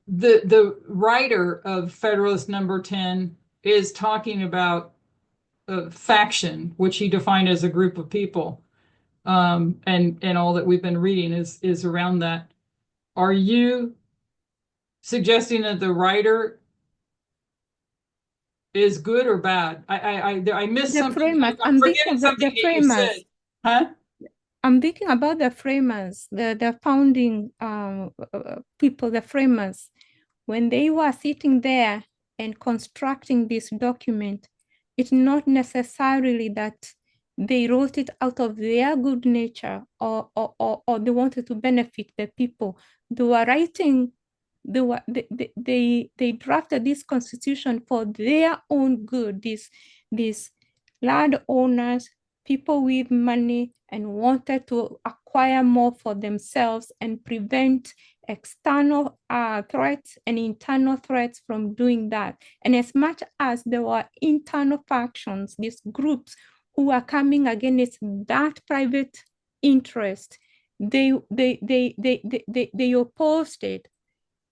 The writer of Federalist Number 10 is talking about a faction, which he defined as a group of people, and all that we've been reading is around that. Are you suggesting that the writer is good or bad? I missed The something. framers, I'm forgetting something that you said. Huh? I'm thinking about the framers, the founding people, the framers, when they were sitting there and constructing this document. It's not necessarily that they wrote it out of their good nature or they wanted to benefit the people. They were writing, they drafted this constitution for their own good, these landowners, people with money, and wanted to acquire more for themselves and prevent external threats and internal threats from doing that. And as much as there were internal factions, these groups who are coming against that private interest, they opposed it.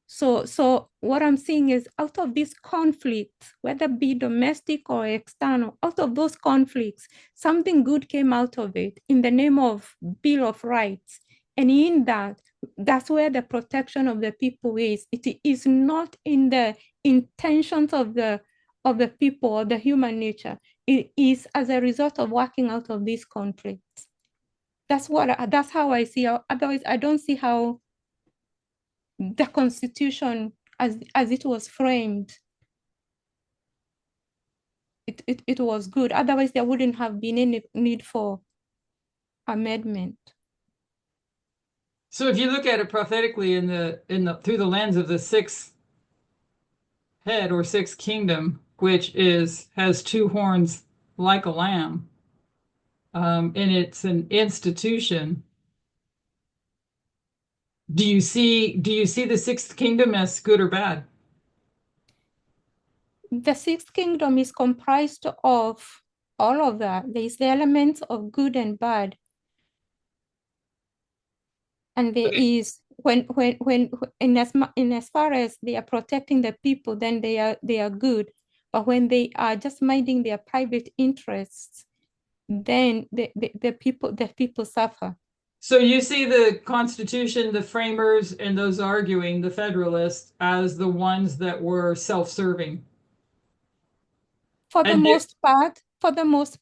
So what I'm seeing is, out of these conflicts, whether it be domestic or external, out of those conflicts, something good came out of it in the name of Bill of Rights. And in that, that's where the protection of the people is. It is not in the intentions of the people or the human nature. It is as a result of working out of these conflicts. That's how I see it. Otherwise, I don't see how the Constitution, as it was framed, it was good. Otherwise, there wouldn't have been any need for amendment. So if you look at it prophetically through the lens of the sixth head or sixth kingdom, which has two horns like a lamb, and it's an institution. Do you see the sixth kingdom as good or bad? The sixth kingdom is comprised of all of that. There's the elements of good and bad. And there is, when in as far as they are protecting the people, then they are good. But when they are just minding their private interests, then the people suffer. So you see the Constitution, the framers, and those arguing, the Federalists, as the ones that were self-serving. For the most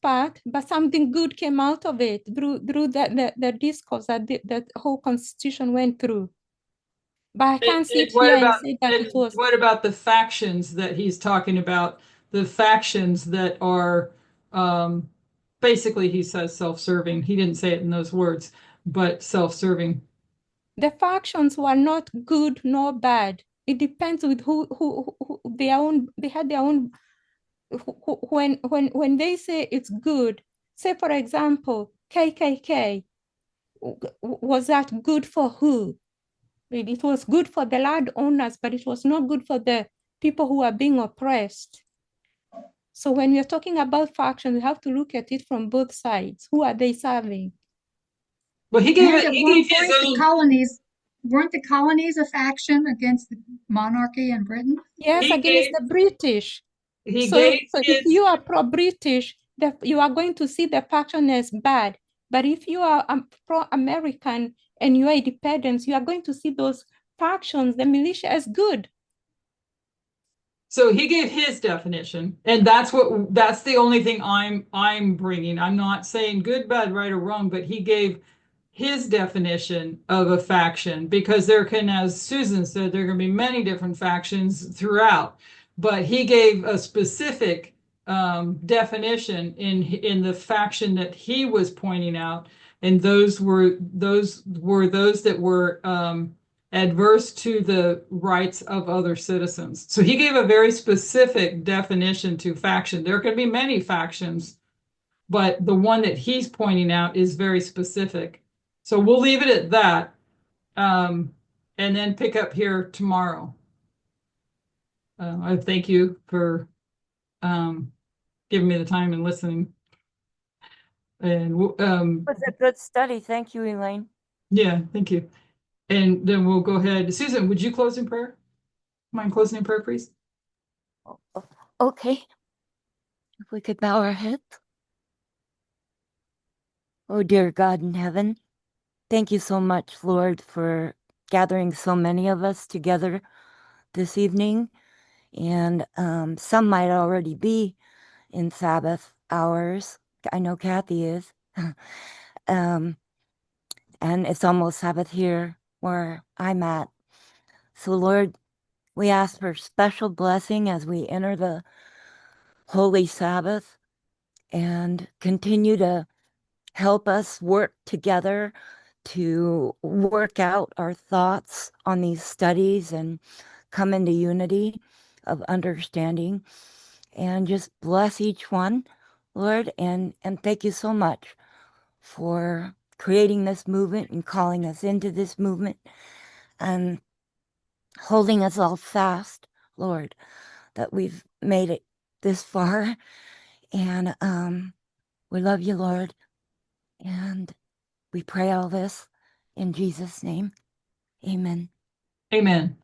part, but something good came out of it through the discourse that the whole Constitution went through. But I can't sit here and say that it was. What about the factions that he's talking about? The factions that are basically, he says self-serving. He didn't say it in those words, but self-serving. The factions were not good nor bad. It depends with who their own. They had their own. When they say it's good, say for example, KKK, was that good for who? It was good for the landowners, but it was not good for the people who are being oppressed. So when we're talking about factions, we have to look at it from both sides. Who are they serving? Well, he gave And it. at He one gave his point, own. weren't the colonies a faction against the monarchy in Britain? Yes, He against gave. the British. He So, gave so if his. you are pro-British, you are going to see the faction as bad. But if you are pro-American and you are independent, you are going to see those factions, the militia, as good. So he gave his definition, and that's the only thing I'm bringing. I'm not saying good, bad, right, or wrong, but he gave his definition of a faction because there can, as Susan said, there are going to be many different factions throughout. But he gave a specific definition in the faction that he was pointing out, and those were those that were adverse to the rights of other citizens. So he gave a very specific definition to faction. There can be many factions, but the one that he's pointing out is very specific. So we'll leave it at that, and then pick up here tomorrow. I thank you for giving me the time and listening. And It was a good study. Thank you, Elaine. yeah, thank you. And then we'll go ahead. Susan, would you close in prayer? Mind closing in prayer, please? Okay. If we could bow our heads. Oh, dear God in heaven, thank you so much, Lord, for gathering so many of us together this evening. And some might already be in Sabbath hours. I know Kathy is. And it's almost Sabbath here where I'm at. So, Lord, we ask for special blessing as we enter the Holy Sabbath and continue to help us work together to work out our thoughts on these studies and come into unity of understanding, and just bless each one, Lord, and thank you so much for creating this movement and calling us into this movement and holding us all fast, Lord, that we've made it this far. And we love you, Lord, and we pray all this in Jesus' name. Amen. Amen.